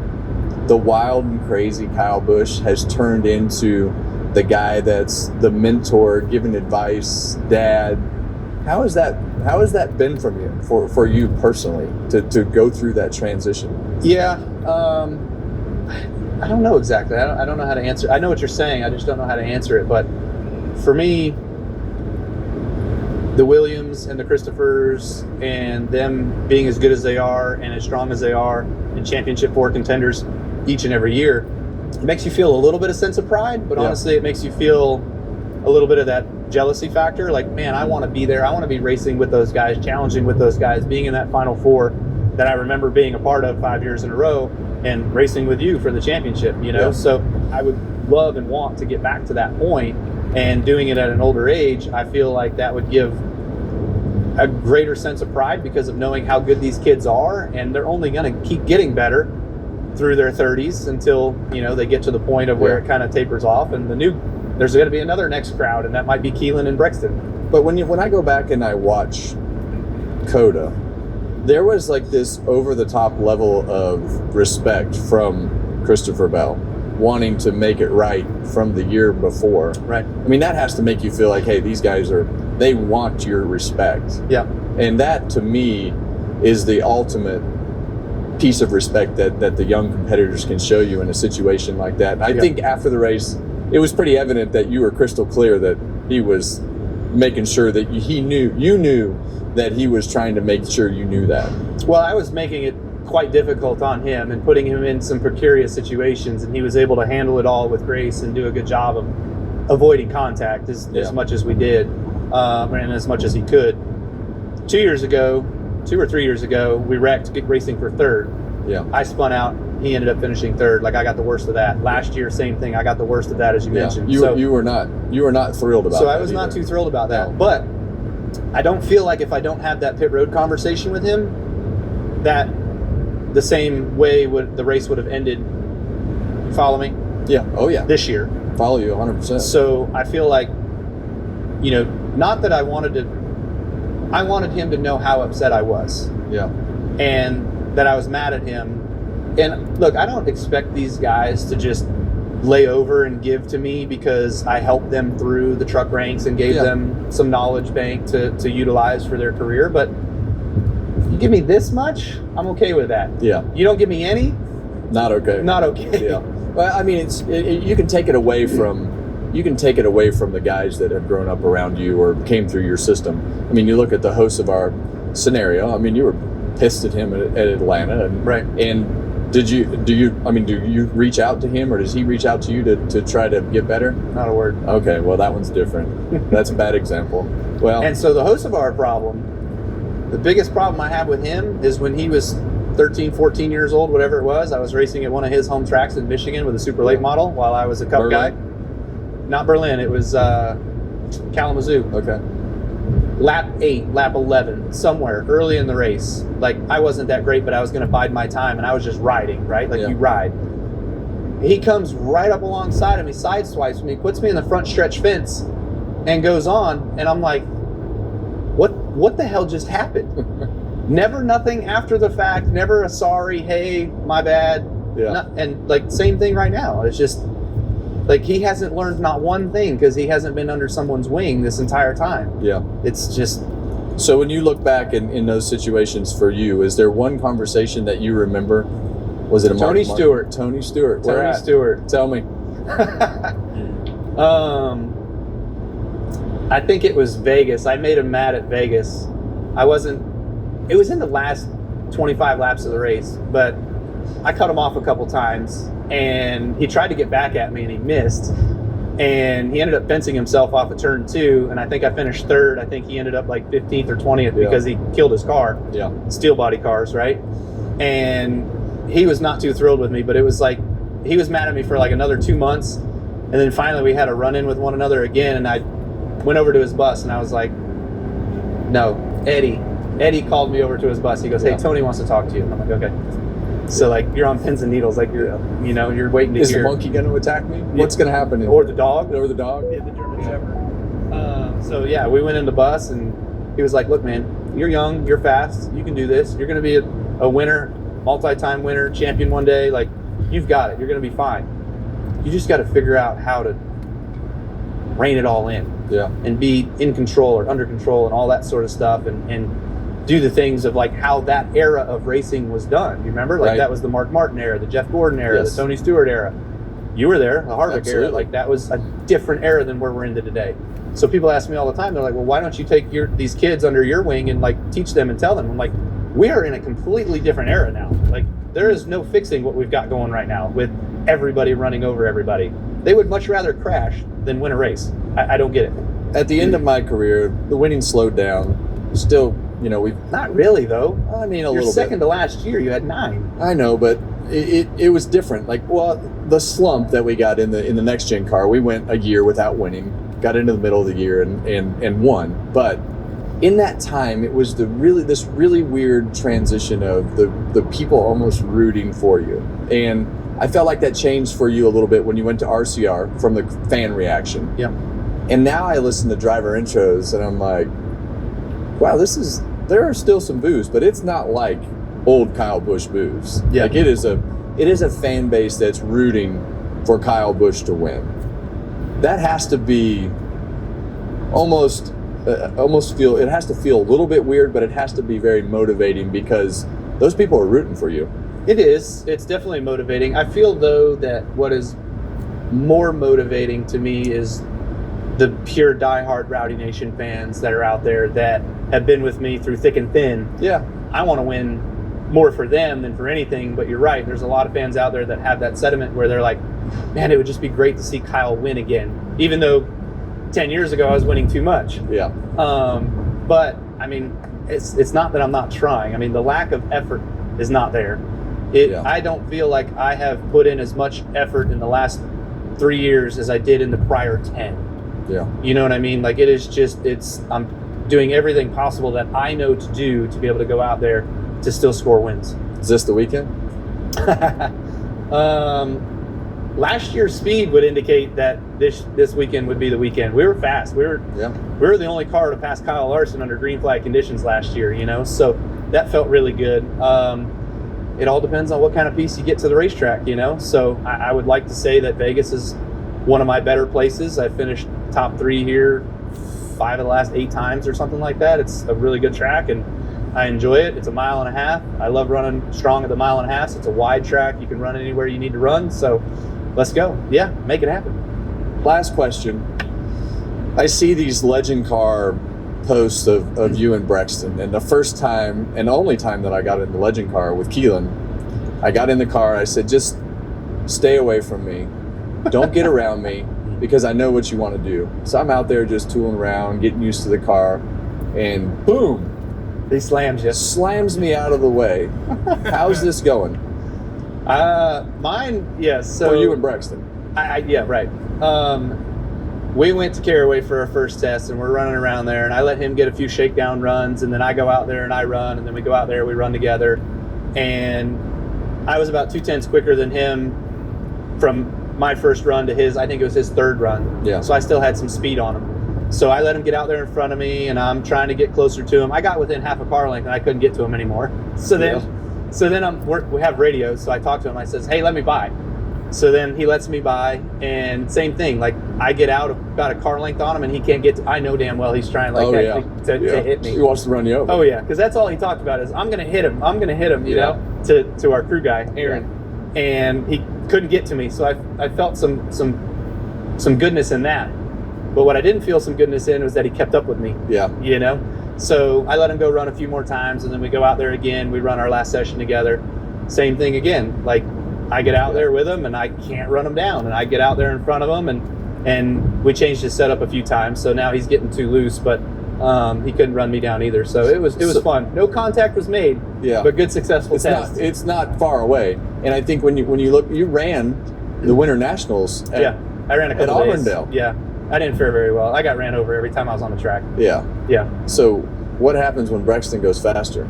[SPEAKER 8] the wild and crazy Kyle Busch has turned into the guy that's the mentor, giving advice, dad? How has that been from you, for you personally, to go through that transition?
[SPEAKER 7] Yeah. I don't know exactly. I don't know how to answer. I know what you're saying. I just don't know how to answer it. But for me, the Williams and the Christophers and them being as good as they are and as strong as they are and championship 4 contenders each and every year, it makes you feel a little bit of sense of pride, but honestly, it makes you feel a little bit of that jealousy factor. Like, man, I want to be there. I want to be racing with those guys, challenging with those guys, being in that Final Four that I remember being a part of 5 years in a row and racing with you for the championship, you know?
[SPEAKER 8] Yeah.
[SPEAKER 7] So I would love and want to get back to that point, and doing it at an older age, I feel like that would give a greater sense of pride because of knowing how good these kids are, and they're only going to keep getting better through their 30s until, you know, they get to the point of where it kind of tapers off, and there's going to be another next crowd, and that might be Keelan and Brexton.
[SPEAKER 8] But when I go back and I watch COTA, there was like this over-the-top level of respect from Christopher Bell, wanting to make it right from the year before.
[SPEAKER 7] Right.
[SPEAKER 8] I mean, that has to make you feel like, hey, these guys they want your respect.
[SPEAKER 7] Yeah.
[SPEAKER 8] And that, to me, is the ultimate piece of respect that the young competitors can show you in a situation like that. And I think after the race, it was pretty evident that you were crystal clear that he was making sure that you knew that he was trying to make sure you knew that.
[SPEAKER 7] Well, I was making it quite difficult on him and putting him in some precarious situations, and he was able to handle it all with grace and do a good job of avoiding contact as much as we did, and as much as he could. 2 or 3 years ago, we wrecked racing for third.
[SPEAKER 8] Yeah.
[SPEAKER 7] I spun out. He ended up finishing third. Like, I got the worst of that. Last year, same thing. I got the worst of that, as you mentioned.
[SPEAKER 8] You were not thrilled about that.
[SPEAKER 7] So I was not too thrilled about that.
[SPEAKER 8] No.
[SPEAKER 7] But I don't feel like if I don't have that pit road conversation with him, that the same way the race would have ended. Follow me?
[SPEAKER 8] Yeah. Oh yeah.
[SPEAKER 7] This year.
[SPEAKER 8] Follow you 100%.
[SPEAKER 7] So I feel like, you know, not that I wanted him to know how upset I was.
[SPEAKER 8] Yeah.
[SPEAKER 7] And that I was mad at him. And look, I don't expect these guys to just lay over and give to me because I helped them through the truck ranks and gave them some knowledge bank to utilize for their career. But you give me this much, I'm okay with that.
[SPEAKER 8] Yeah.
[SPEAKER 7] You don't give me any,
[SPEAKER 8] Not okay.
[SPEAKER 7] not okay.
[SPEAKER 8] Yeah. Well, I mean, you can take it away from the guys that have grown up around you or came through your system. I mean, you look at the host of our scenario. I mean, you were pissed at him at Atlanta, and
[SPEAKER 7] Right.
[SPEAKER 8] And do you reach out to him, or does he reach out to you to try to get better?
[SPEAKER 7] Not a word.
[SPEAKER 8] Okay, well, that one's different. That's a bad example. Well,
[SPEAKER 7] And so the Hocevar problem, the biggest problem I have with him is when he was 13, 14 years old, whatever it was, I was racing at one of his home tracks in Michigan with a super late model while I was a cup guy. Not Berlin, it was Kalamazoo.
[SPEAKER 8] okay.
[SPEAKER 7] Lap 8, lap 11, somewhere early in the race. Like, I wasn't that great, but I was going to bide my time, and I was just riding, right? Like, you ride. He comes right up alongside of me, sideswipes me, puts me in the front stretch fence, and goes on, and I'm like, what the hell just happened? Never nothing after the fact, never a sorry, hey, my bad.
[SPEAKER 8] Yeah.
[SPEAKER 7] And, like, same thing right now. It's just, like, he hasn't learned not one thing because he hasn't been under someone's wing this entire time.
[SPEAKER 8] Yeah.
[SPEAKER 7] It's just...
[SPEAKER 8] So when you look back in those situations for you, is there one conversation that you remember? Was it a
[SPEAKER 7] Tony Stewart.
[SPEAKER 8] Tony Stewart. Where
[SPEAKER 7] Tony
[SPEAKER 8] at?
[SPEAKER 7] Stewart.
[SPEAKER 8] Tell me.
[SPEAKER 7] I think it was Vegas. I made him mad at Vegas. It was in the last 25 laps of the race, but I cut him off a couple times, and he tried to get back at me, and he missed. and he ended up fencing himself off of turn 2, and I think I finished third. I think he ended up like 15th or 20th because he killed his car.
[SPEAKER 8] Yeah.
[SPEAKER 7] Steel body cars, right? And he was not too thrilled with me, but it was like he was mad at me for like another 2 months, and then finally we had a run in with one another again, and I went over to his bus and I was like, no, Eddie called me over to his bus. He goes, hey, Tony wants to talk to you. I'm like, okay. So like you're on pins and needles, like you're you're waiting to
[SPEAKER 8] Is
[SPEAKER 7] hear.
[SPEAKER 8] the monkey going to attack me? What's going to happen?
[SPEAKER 7] Or the dog?
[SPEAKER 8] Or the dog?
[SPEAKER 7] Yeah, the German Shepherd. So yeah, we went in the bus, and he was like, look, man, you're young, you're fast, you can do this. You're going to be a winner, multi-time winner, champion one day. Like, you've got it. You're going to be fine. You just got to figure out how to rein it all in.
[SPEAKER 8] Yeah.
[SPEAKER 7] And be in control or under control and all that sort of stuff, and do the things of like how that era of racing was done. You remember? Like that was the Mark Martin era, the Jeff Gordon era, the Tony Stewart era. You were there, the Harvick era. Like that was a different era than where we're into today. So people ask me all the time, they're like, well, why don't you take these kids under your wing and like teach them and tell them? I'm like, we are in a completely different era now. Like there is no fixing what we've got going right now with everybody running over everybody. They would much rather crash than win a race. I don't get it.
[SPEAKER 8] At the end of my career, the winning slowed down. Still, we've
[SPEAKER 7] Not really though.
[SPEAKER 8] I mean, a
[SPEAKER 7] Your
[SPEAKER 8] little
[SPEAKER 7] second
[SPEAKER 8] bit.
[SPEAKER 7] to last year, you had 9.
[SPEAKER 8] I know, but it was different. Like, well, the slump that we got in the next gen car, we went a year without winning, got into the middle of the year and won. But in that time, it was this really weird transition of the people almost rooting for you. And I felt like that changed for you a little bit when you went to RCR from the fan reaction.
[SPEAKER 7] Yeah.
[SPEAKER 8] And now I listen to driver intros and I'm like, wow, there are still some boos, but it's not like old Kyle Busch boos.
[SPEAKER 7] Yeah.
[SPEAKER 8] Like it is a fan base that's rooting for Kyle Busch to win. That has to be almost feel, it has to feel a little bit weird, but it has to be very motivating because those people are rooting for you.
[SPEAKER 7] It is. It's definitely motivating. I feel though that what is more motivating to me is the pure diehard Rowdy Nation fans that are out there that have been with me through thick and thin.
[SPEAKER 8] Yeah.
[SPEAKER 7] I want to win more for them than for anything, but you're right. There's a lot of fans out there that have that sentiment where they're like, man, it would just be great to see Kyle win again. Even though 10 years ago I was winning too much.
[SPEAKER 8] Yeah.
[SPEAKER 7] But I mean, it's not that I'm not trying. I mean, the lack of effort is not there. I don't feel like I have put in as much effort in the last 3 years as I did in the prior 10.
[SPEAKER 8] Yeah.
[SPEAKER 7] You know what I mean? Like I'm doing everything possible that I know to do to be able to go out there to still score wins.
[SPEAKER 8] Is this the weekend?
[SPEAKER 7] Last year's speed would indicate that this weekend would be the weekend. We were fast. We were the only car to pass Kyle Larson under green flag conditions last year, so that felt really good. It all depends on what kind of piece you get to the racetrack, so I would like to say that Vegas is one of my better places. I finished top 3 here 5 of the last 8 times or something like that. It's a really good track and I enjoy it. It's a 1.5 miles. I love running strong at the 1.5 miles. It's a wide track. You can run anywhere you need to run. So let's go. Yeah, make it happen.
[SPEAKER 8] Last question. I see these legend car posts of you and Brexton, and the first time and the only time that I got in the legend car with Keelan, I got in the car, I said, just stay away from me. Don't get around me because I know what you want to do. So I'm out there just tooling around, getting used to the car, and boom,
[SPEAKER 7] he slams you.
[SPEAKER 8] Slams me out of the way. How's this going?
[SPEAKER 7] Mine, yes. So
[SPEAKER 8] for you and Brexton.
[SPEAKER 7] Yeah, right. We went to Caraway for our first test, and we're running around there, and I let him get a few shakedown runs, and then I go out there and I run, and then we go out there, we run together, and I was about 2/10 quicker than him from my first run to his. I think it was his third run.
[SPEAKER 8] Yeah.
[SPEAKER 7] So I still had some speed on him. So I let him get out there in front of me, and I'm trying to get closer to him. I got within half a car length, and I couldn't get to him anymore. So then we have radios, so I talk to him. I says, hey, let me by. So then he lets me by, and same thing. Like I get out about a car length on him, and he can't get to. I know damn well he's trying to hit me.
[SPEAKER 8] He wants to run you over.
[SPEAKER 7] Oh yeah, because that's all he talked about is I'm gonna hit him. I'm gonna hit him. You know, to our crew guy Aaron, and he couldn't get to me. So I felt some goodness in that. But what I didn't feel some goodness in was that he kept up with me.
[SPEAKER 8] Yeah.
[SPEAKER 7] You know, so I let him go run a few more times, and then we go out there again. We run our last session together. Same thing again. Like I get out there with him, and I can't run him down, and I get out there in front of him, and and we changed his setup a few times. So now he's getting too loose, but he couldn't run me down either. So it was fun. No contact was made.
[SPEAKER 8] Yeah.
[SPEAKER 7] But good successful test.
[SPEAKER 8] It's not far away. And I think when you look, you ran the Winter Nationals.
[SPEAKER 7] I ran a couple
[SPEAKER 8] at
[SPEAKER 7] days.
[SPEAKER 8] Auburndale.
[SPEAKER 7] Yeah. I didn't fare very well. I got ran over every time I was on the track.
[SPEAKER 8] Yeah.
[SPEAKER 7] Yeah.
[SPEAKER 8] So what happens when Brexton goes faster?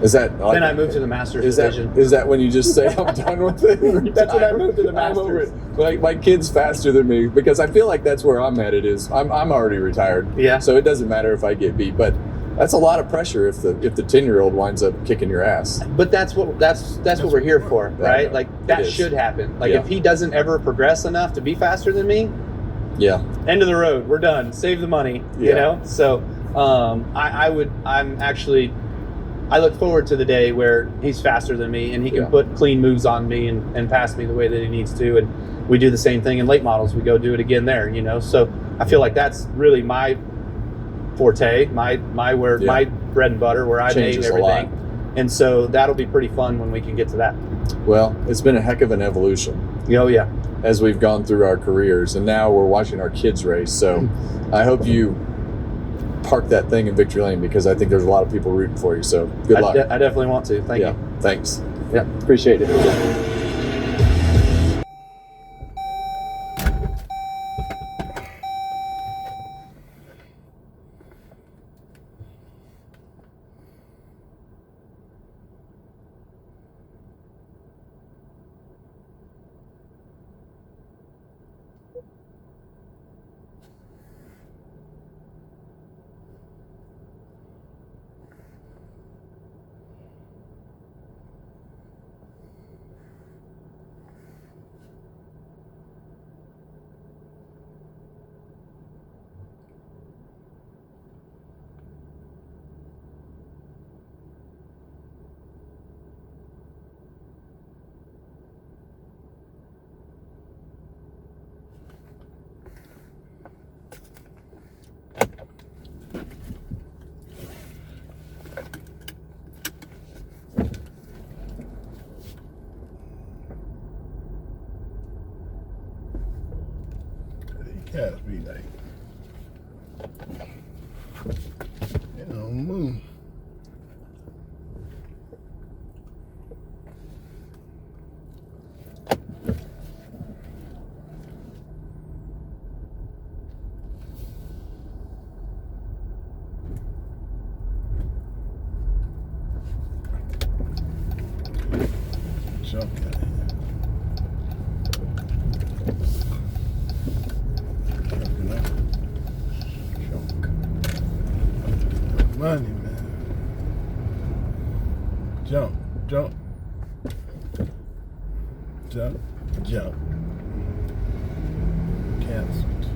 [SPEAKER 8] Is that like,
[SPEAKER 7] Then I moved to the Masters
[SPEAKER 8] is
[SPEAKER 7] division.
[SPEAKER 8] that when you just say I'm done with it?
[SPEAKER 7] That's when I moved to the
[SPEAKER 8] I'm over
[SPEAKER 7] Masters.
[SPEAKER 8] it. Like my kid's faster than me because I feel like that's where I'm at. It is. I'm already retired.
[SPEAKER 7] Yeah.
[SPEAKER 8] So it doesn't matter if I get beat, but that's a lot of pressure if the 10-year-old winds up kicking your ass.
[SPEAKER 7] But that's what we're here for, right?
[SPEAKER 8] know.
[SPEAKER 7] Like that
[SPEAKER 8] It is.
[SPEAKER 7] should happen. Like
[SPEAKER 8] Yeah.
[SPEAKER 7] if he doesn't ever progress enough to be faster than me,
[SPEAKER 8] Yeah.
[SPEAKER 7] end of the road. We're done. Save the money.
[SPEAKER 8] Yeah.
[SPEAKER 7] You know. So I look forward to the day where he's faster than me and he can
[SPEAKER 8] Yeah.
[SPEAKER 7] put clean moves on me and pass me the way that he needs to. And we do the same thing in late models. We go do it again there. You know. So I feel like that's really my forte, my bread and butter, where I made
[SPEAKER 8] Changes a
[SPEAKER 7] everything.
[SPEAKER 8] lot.
[SPEAKER 7] And so that'll be pretty fun when we can get to that.
[SPEAKER 8] Well, it's been a heck of an evolution
[SPEAKER 7] Oh yeah.
[SPEAKER 8] as we've gone through our careers, and now we're watching our kids race. So I hope you park that thing in Victory Lane because I think there's a lot of people rooting for you. So good luck.
[SPEAKER 7] I definitely want to. Thank you.
[SPEAKER 8] Thanks.
[SPEAKER 7] Yeah.
[SPEAKER 8] Appreciate it.
[SPEAKER 3] Cats be like, move. Junk out here. Money, man. Jump. Canceled.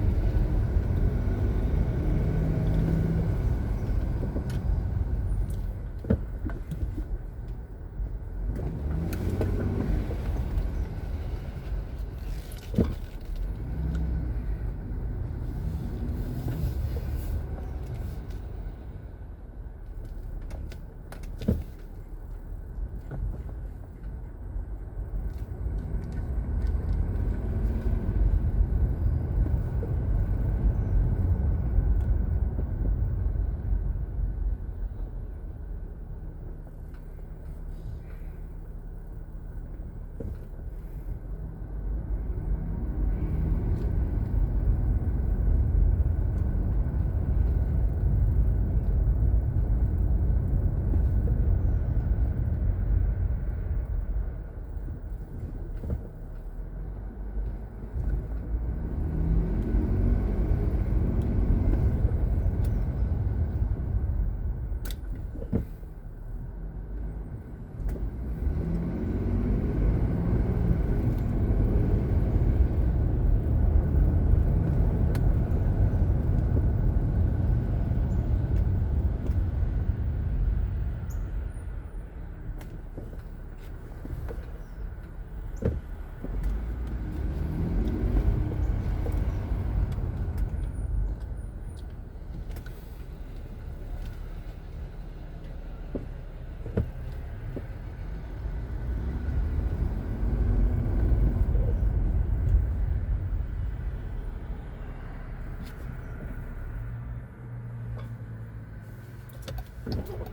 [SPEAKER 9] People,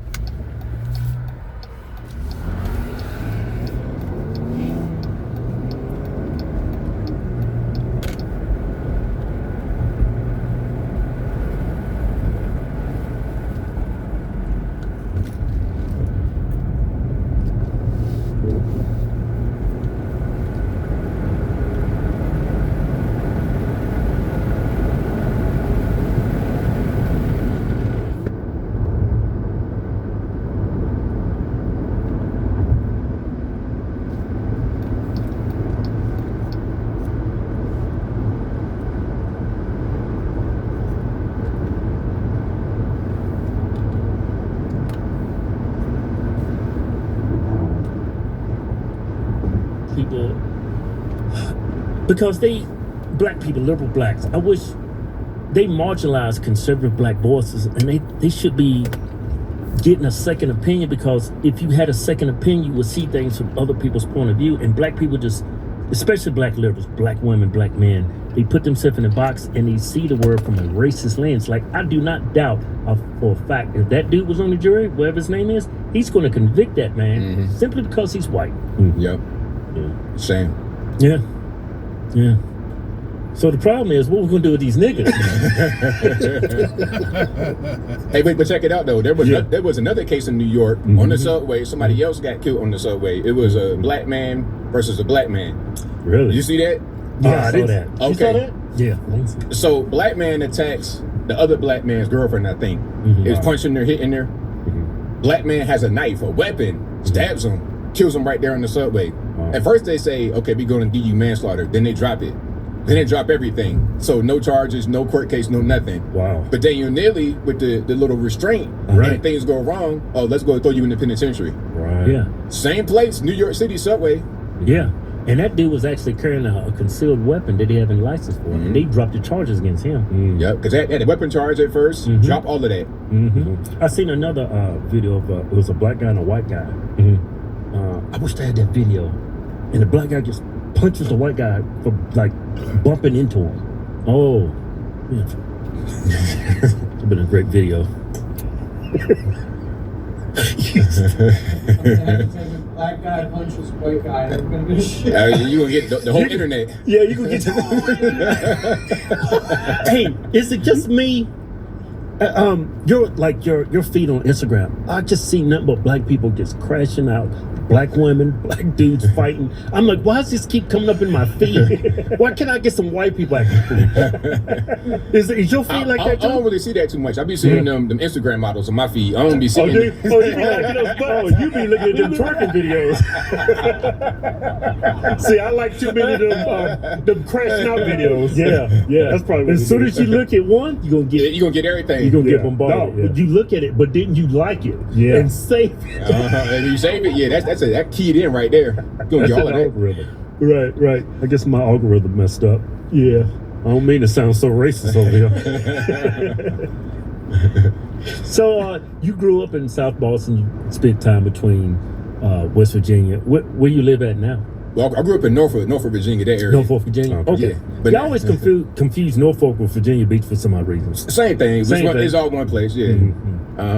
[SPEAKER 9] because black people, liberal blacks, I wish they marginalize conservative black voices, and they should be getting a second opinion, because if you had a second opinion, you would see things from other people's point of view. And black people just, especially black liberals, black women, black men, they put themselves in a box and they see the world from a racist lens. Like, I do not doubt for a fact, if that dude was on the jury, whatever his name is, he's going to convict that man simply because he's white.
[SPEAKER 10] Yep.
[SPEAKER 9] Yeah.
[SPEAKER 10] Same.
[SPEAKER 9] Yeah. Yeah. So the problem is, what we're gonna do with these niggas?
[SPEAKER 10] Hey, wait, but check it out though. There was another case in New York on the subway. Somebody else got killed on the subway. It was a black man versus a black man.
[SPEAKER 9] Really?
[SPEAKER 10] You see that?
[SPEAKER 9] Yeah, I saw that.
[SPEAKER 10] Okay.
[SPEAKER 9] You saw that? Yeah.
[SPEAKER 10] So black man attacks the other black man's girlfriend, I think. It was punching her, hitting her. Black man has a knife, a weapon, stabs him, kills him right there on the subway. At first they say, okay, we're going to give you manslaughter. Then they drop it. Then they drop everything. So no charges, no court case, no nothing.
[SPEAKER 9] Wow.
[SPEAKER 10] But then you're nearly with the little restraint.
[SPEAKER 9] Right.
[SPEAKER 10] And things go wrong. Oh, let's go throw you in the penitentiary.
[SPEAKER 9] Right. Yeah.
[SPEAKER 10] Same place, New York City subway.
[SPEAKER 9] Yeah. And that dude was actually carrying a concealed weapon that he had a license for. And they dropped the charges against him.
[SPEAKER 10] Yep. Because they had a weapon charge at first. Drop all of that.
[SPEAKER 9] I seen another video of it was a black guy and a white guy. I wish I had that video. And the black guy just punches the white guy for like bumping into him. Oh, yeah. It's been a great video.
[SPEAKER 4] Black guy punches white guy. You're gonna get shit.
[SPEAKER 10] You gonna get the whole internet.
[SPEAKER 9] Yeah, you gonna get. Hey, is it just me? Your feed on Instagram. I just see nothing but black people just crashing out. Black women, black dudes fighting. I'm like, why does this keep coming up in my feed? Why can't I get some white people acting? Is your feed like that too?
[SPEAKER 10] I don't really see that too much. I be seeing them Instagram models on my feed. I don't be seeing.
[SPEAKER 9] You be looking at them twerking videos. See, I like too many of them crashing out videos. Yeah. That's probably what as soon as you look at one, you're gonna get
[SPEAKER 10] everything.
[SPEAKER 9] You're gonna get bombarded. No, you look at it, but didn't you like it? Yeah. And save it.
[SPEAKER 10] And you save it, that keyed in right there. Gonna get all of that.
[SPEAKER 9] Algorithm. Right. I guess my algorithm messed up. Yeah. I don't mean to sound so racist over here. So you grew up in South Boston. You spent time between West Virginia. Where you live at now?
[SPEAKER 10] Well, I grew up in Norfolk, Virginia, that area.
[SPEAKER 9] Norfolk, Virginia. Okay.
[SPEAKER 10] Yeah, but
[SPEAKER 9] you always confuse Norfolk with Virginia Beach for some odd reasons.
[SPEAKER 10] Same thing. It's all one place. Yeah.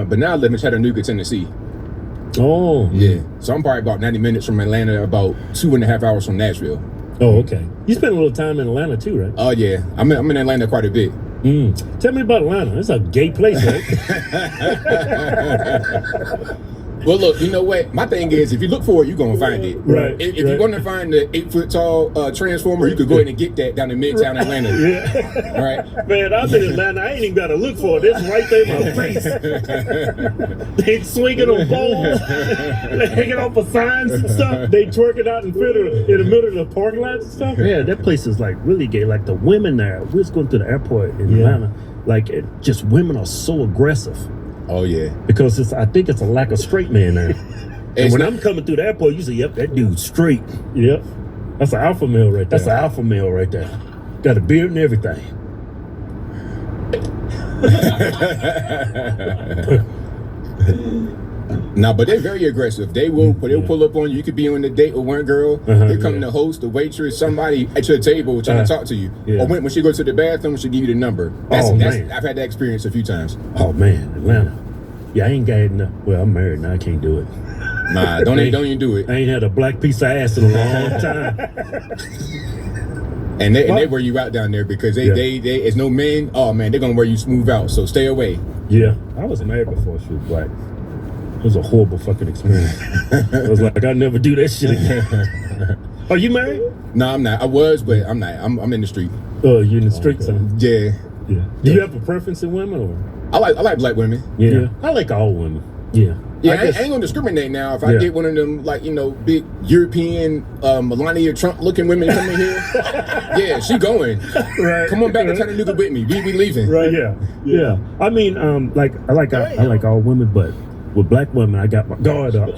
[SPEAKER 10] But now I live in Chattanooga, Tennessee.
[SPEAKER 9] Oh.
[SPEAKER 10] Yeah. So I'm probably about 90 minutes from Atlanta, about 2.5 hours from Nashville.
[SPEAKER 9] Oh, okay. You spent a little time in Atlanta too, right?
[SPEAKER 10] Oh, yeah. I'm in Atlanta quite a bit.
[SPEAKER 9] Tell me about Atlanta. It's a gay place, right?
[SPEAKER 10] Well, look, you know what? My thing is, if you look for it, you're going to find it.
[SPEAKER 9] Right.
[SPEAKER 10] If you want to find the 8-foot-tall Transformer, you could go ahead and get that down in Midtown Atlanta.
[SPEAKER 9] Yeah.
[SPEAKER 10] All right.
[SPEAKER 9] Man, I've been in Atlanta. I ain't even got to look for it. It's right there in my face. They swinging on balls. They hanging off of signs and stuff. They twerking out in the middle of the parking lots and stuff. Yeah, that place is like really gay. Like the women there. We was going to the airport in Atlanta. Like just women are so aggressive.
[SPEAKER 10] Oh, yeah.
[SPEAKER 9] Because I think it's a lack of straight men there. And when I'm coming through the airport, you say, yep, that dude's straight. Yep. That's an alpha male right there. That's an alpha male right there. Got a beard and everything.
[SPEAKER 10] No, but they're very aggressive. They will pull up on you. You could be on a date with one girl. They're coming to host, the waitress, somebody at your table trying to talk to you. Yeah. Or when she goes to the bathroom, she'll give you the number. I've had that experience a few times.
[SPEAKER 9] Oh, man, Atlanta. Yeah, I ain't got enough. Well, I'm married now. I can't do it.
[SPEAKER 10] Nah, don't even do it.
[SPEAKER 9] I ain't had a black piece of ass in a long time.
[SPEAKER 10] And they wear you out down there because they as no men. Oh man, they're gonna wear you smooth out. So stay away.
[SPEAKER 9] Yeah, I was married before she was black. It was a horrible fucking experience. I was like, I'll never do that shit again. Are you married?
[SPEAKER 10] No, I'm not. I was, but I'm not. I'm in the street.
[SPEAKER 9] Oh, you're in the streets, huh?
[SPEAKER 10] Yeah.
[SPEAKER 9] Yeah. Do you have a preference in women, or?
[SPEAKER 10] I like black women.
[SPEAKER 9] Yeah. I like all women. Yeah.
[SPEAKER 10] Yeah, I ain't gonna discriminate now. If I get one of them, like, big European Melania Trump looking women coming here, yeah, she going.
[SPEAKER 9] Right.
[SPEAKER 10] Come on back and tell the nigga with me. We leaving.
[SPEAKER 9] Right. Yeah. I mean, I like all women, but with black women, I got my guard up. I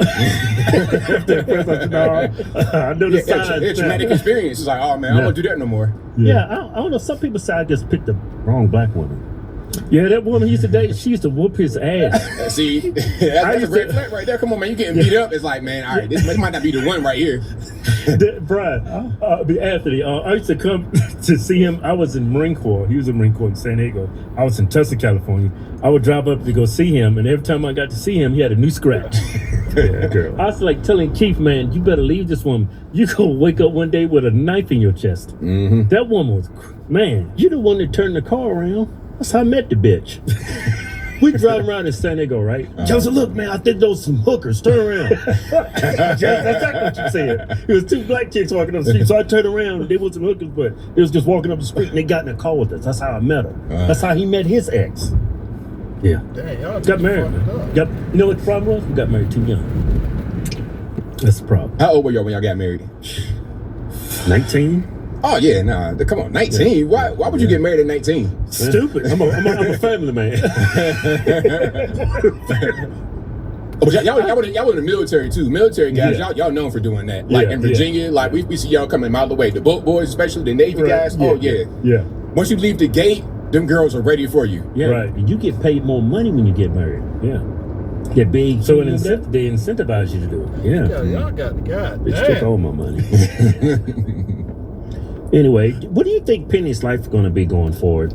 [SPEAKER 9] know the signs.
[SPEAKER 10] It's a traumatic experience. It's like, oh man, I don't want to do that no more.
[SPEAKER 9] Yeah, I don't know. Some people say I just picked the wrong black woman. Yeah, that woman he used to date, she used to whoop his ass.
[SPEAKER 10] See, that's a red flag right there. Come on, man, you getting beat up. It's like, man, all right, this might not be the one right here.
[SPEAKER 9] Brian, Anthony, I used to come to see him. I was in Marine Corps. He was in Marine Corps in San Diego. I was in Tulsa, California. I would drive up to go see him, and every time I got to see him, he had a new scratch. Yeah, girl. I was like telling Keith, man, you better leave this woman. You gonna wake up one day with a knife in your chest.
[SPEAKER 10] Mm-hmm.
[SPEAKER 9] That woman was, man, you the one that turned the car around. That's how I met the bitch. We drive around in San Diego, right? I said, look, man, I think those some hookers. Turn around. That's exactly what you said. It was two black chicks walking up the street. So I turned around. They were some hookers, but they was just walking up the street and they got in a car with us. That's how I met her. That's how he met his ex. Yeah.
[SPEAKER 3] Dang, y'all
[SPEAKER 9] Got married. You know what the problem was? We got married too young. That's the problem.
[SPEAKER 10] How old were y'all when y'all got married?
[SPEAKER 9] 19.
[SPEAKER 10] Oh yeah, nah. Come on, 19. Why would you get married at 19?
[SPEAKER 9] Stupid. I'm a family man.
[SPEAKER 10] But y'all were in the military too. Military guys, y'all known for doing that. Like in Virginia, like we see y'all coming out of the way. The boat boys, especially the Navy guys. Oh yeah. Once you leave the gate, them girls are ready for you.
[SPEAKER 9] Yeah. Right. And you get paid more money when you get married. Yeah. They're big. So they incentivize you to do it. Yeah.
[SPEAKER 3] Y'all got the guy.
[SPEAKER 9] Bitch took all my money. Anyway, what do you think Penny's life is going to be going forward?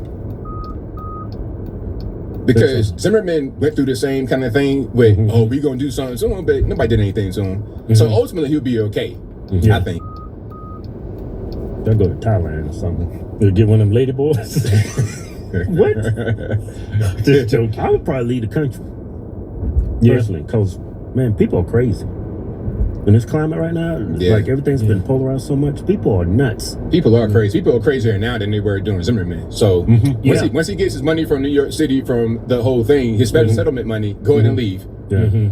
[SPEAKER 10] Because Zimmerman went through the same kind of thing with, we going to do something soon, but nobody did anything to him. So ultimately, he'll be okay, I think.
[SPEAKER 9] They'll go to Thailand or something. They'll get one of them lady boys. What? Just joking. I would probably leave the country. Personally, because, man, people are crazy. In this climate right now, like everything's been polarized so much, people are nuts.
[SPEAKER 10] People are crazy. People are crazier now than they were during Zimmerman. So once he gets his money from New York City from the whole thing, his special settlement money, go ahead and leave.
[SPEAKER 9] Yeah.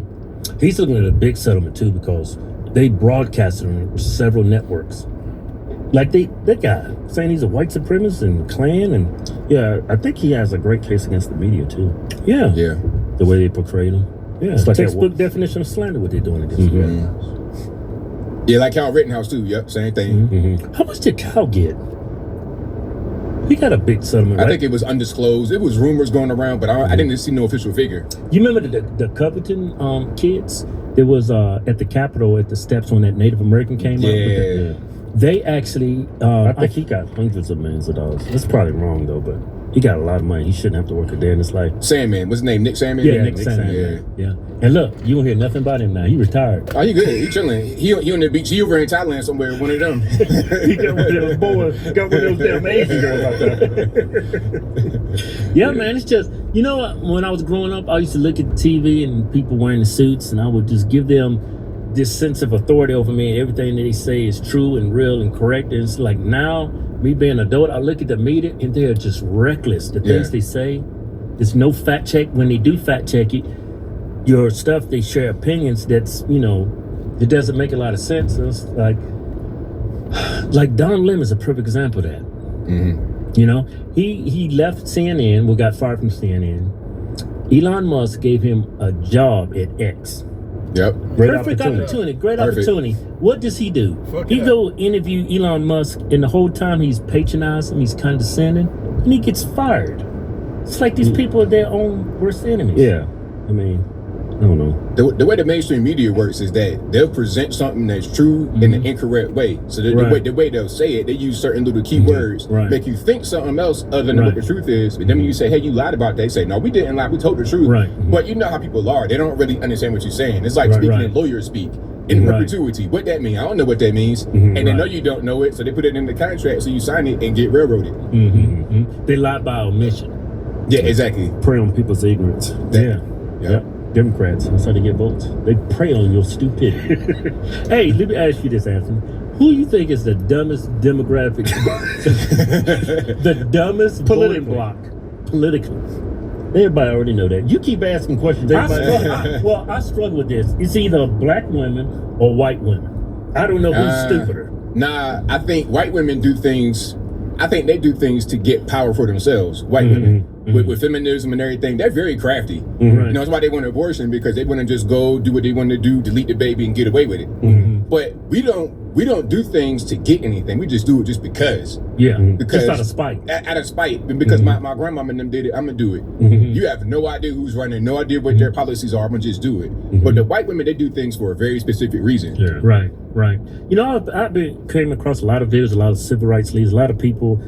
[SPEAKER 9] He's looking at a big settlement too because they broadcasted on several networks. Like that guy saying he's a white supremacist and Klan, and I think he has a great case against the media too. Yeah. The way they portrayed him. Yeah, it's like textbook definition of slander what they're doing against you.
[SPEAKER 10] Yeah, like Kyle Rittenhouse too. Yep, same thing.
[SPEAKER 9] How much did Kyle get? He got a big settlement, right?
[SPEAKER 10] I think it was undisclosed. It was rumors going around, but I didn't see no official figure.
[SPEAKER 9] You remember the Covington kids? There was at the Capitol at the steps when that Native American came up.
[SPEAKER 10] Yeah.
[SPEAKER 9] They actually, I think he got hundreds of millions of dollars. That's probably wrong though, but he got a lot of money. He shouldn't have to work a day in his life.
[SPEAKER 10] Sandman, what's his name? Nick Sandman?
[SPEAKER 9] Yeah, Nick Sandman. Yeah. And look, you don't hear nothing about him now. He retired.
[SPEAKER 10] Oh, he good. He chilling. He on the beach. He over in Thailand somewhere. One of them.
[SPEAKER 9] He got one of those boys. Got one of those damn Asian girls out there. Yeah, man. It's just, you know, when I was growing up, I used to look at the TV and people wearing the suits, and I would just give them this sense of authority over me, and everything that they say is true and real and correct. And it's like now, me being an adult, I look at the media and they're just reckless. The things they say, there's no fact check. When they do fact check it, your stuff, they share opinions that's, you know, it doesn't make a lot of sense. It's like Don Lemon is a perfect example of that. You know, he left CNN, got fired from CNN. Elon Musk gave him a job at X.
[SPEAKER 10] Yep.
[SPEAKER 9] Great opportunity. What does he do? He go interview Elon Musk, and the whole time he's patronizing, he's condescending, and he gets fired. It's like these people are their own worst enemies. Yeah. I mean, don't know.
[SPEAKER 10] The way the mainstream media works is that they'll present something that's true in an incorrect way. So the way they'll say it, they use certain little keywords, make you think something else other than what the truth is. But then when you say, hey, you lied about that, they say, no, we didn't lie, we told the truth. But you know how people are. They don't really understand what you're saying. It's like speaking in lawyer speak. In perpetuity. What that mean? I don't know what that means. And they know you don't know it, so they put it in the contract so you sign it and get railroaded.
[SPEAKER 9] They lie by omission.
[SPEAKER 10] Yeah, exactly.
[SPEAKER 9] Prey on people's ignorance. Yeah. Democrats, that's how they get votes. They prey on your stupidity. Hey, let me ask you this, Anthony. Who you think is the dumbest demographic, the dumbest voting block politically? Everybody already know that. You keep asking questions. I struggle with this. It's either black women or white women. I don't know who's stupider.
[SPEAKER 10] Nah, I think white women do things. I think they do things to get power for themselves. White women. With feminism and everything, they're very crafty. You know, that's why they want abortion, because they want to just go do what they want to do, delete the baby, and get away with it. But we don't do things to get anything. We just do it just because. Because
[SPEAKER 9] just out of spite.
[SPEAKER 10] Out of spite, because my grandmama and them did it. I'm gonna do it. You have no idea who's running, no idea what their policies are. I'm gonna just do it. But the white women, they do things for a very specific reason.
[SPEAKER 9] Right. You know, I've came across a lot of videos, a lot of civil rights leaders, a lot of people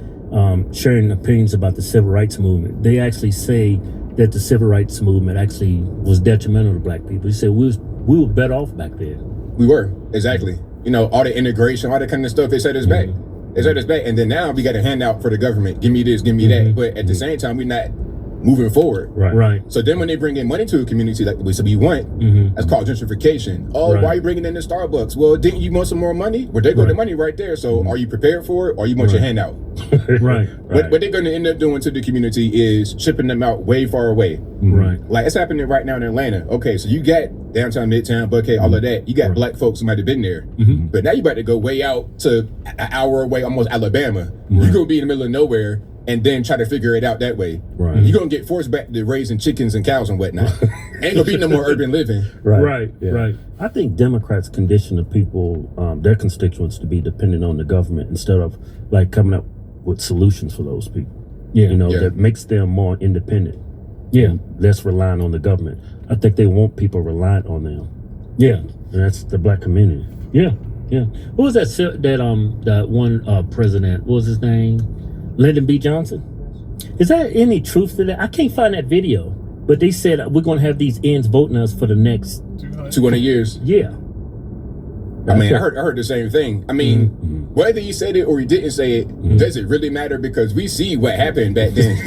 [SPEAKER 9] sharing opinions about the civil rights movement. They actually say that the civil rights movement actually was detrimental to black people. He said we were better off back then.
[SPEAKER 10] We were, exactly. You know, all the integration, all that kind of stuff, they set us back. They set us back. And then now we got a handout for the government. Give me this, give me that. But at the same time, we're not moving forward.
[SPEAKER 9] Right.
[SPEAKER 10] So then when they bring in money to a community like we want, that's called gentrification. Oh, why are you bringing in the Starbucks? Well, didn't you want some more money? Well, there go the money right there. So are you prepared for it, or you want your handout? What they're going to end up doing to the community is shipping them out way far away. Like it's happening right now in Atlanta. Okay, so you got downtown, midtown, Buckhead, all of that. You got black folks who might have been there. But now you about to go way out to an hour away, almost Alabama. You're going to be in the middle of nowhere and then try to figure it out that way. You're going to get forced back to raising chickens and cows and whatnot. Ain't going to be no more urban living.
[SPEAKER 9] Right. I think Democrats condition the people, their constituents, to be dependent on the government instead of like coming up with solutions for those people. That makes them more independent. And less reliant on the government. I think they want people reliant on them. And that's the black community. What was that one president, what was his name? Lyndon B. Johnson. Is there any truth to that? I can't find that video, but they said we're going to have these ends voting us for the next
[SPEAKER 10] 200 years. I mean, I heard the same thing. I mean, whether he said it or he didn't say it, does it really matter? Because we see what happened back then.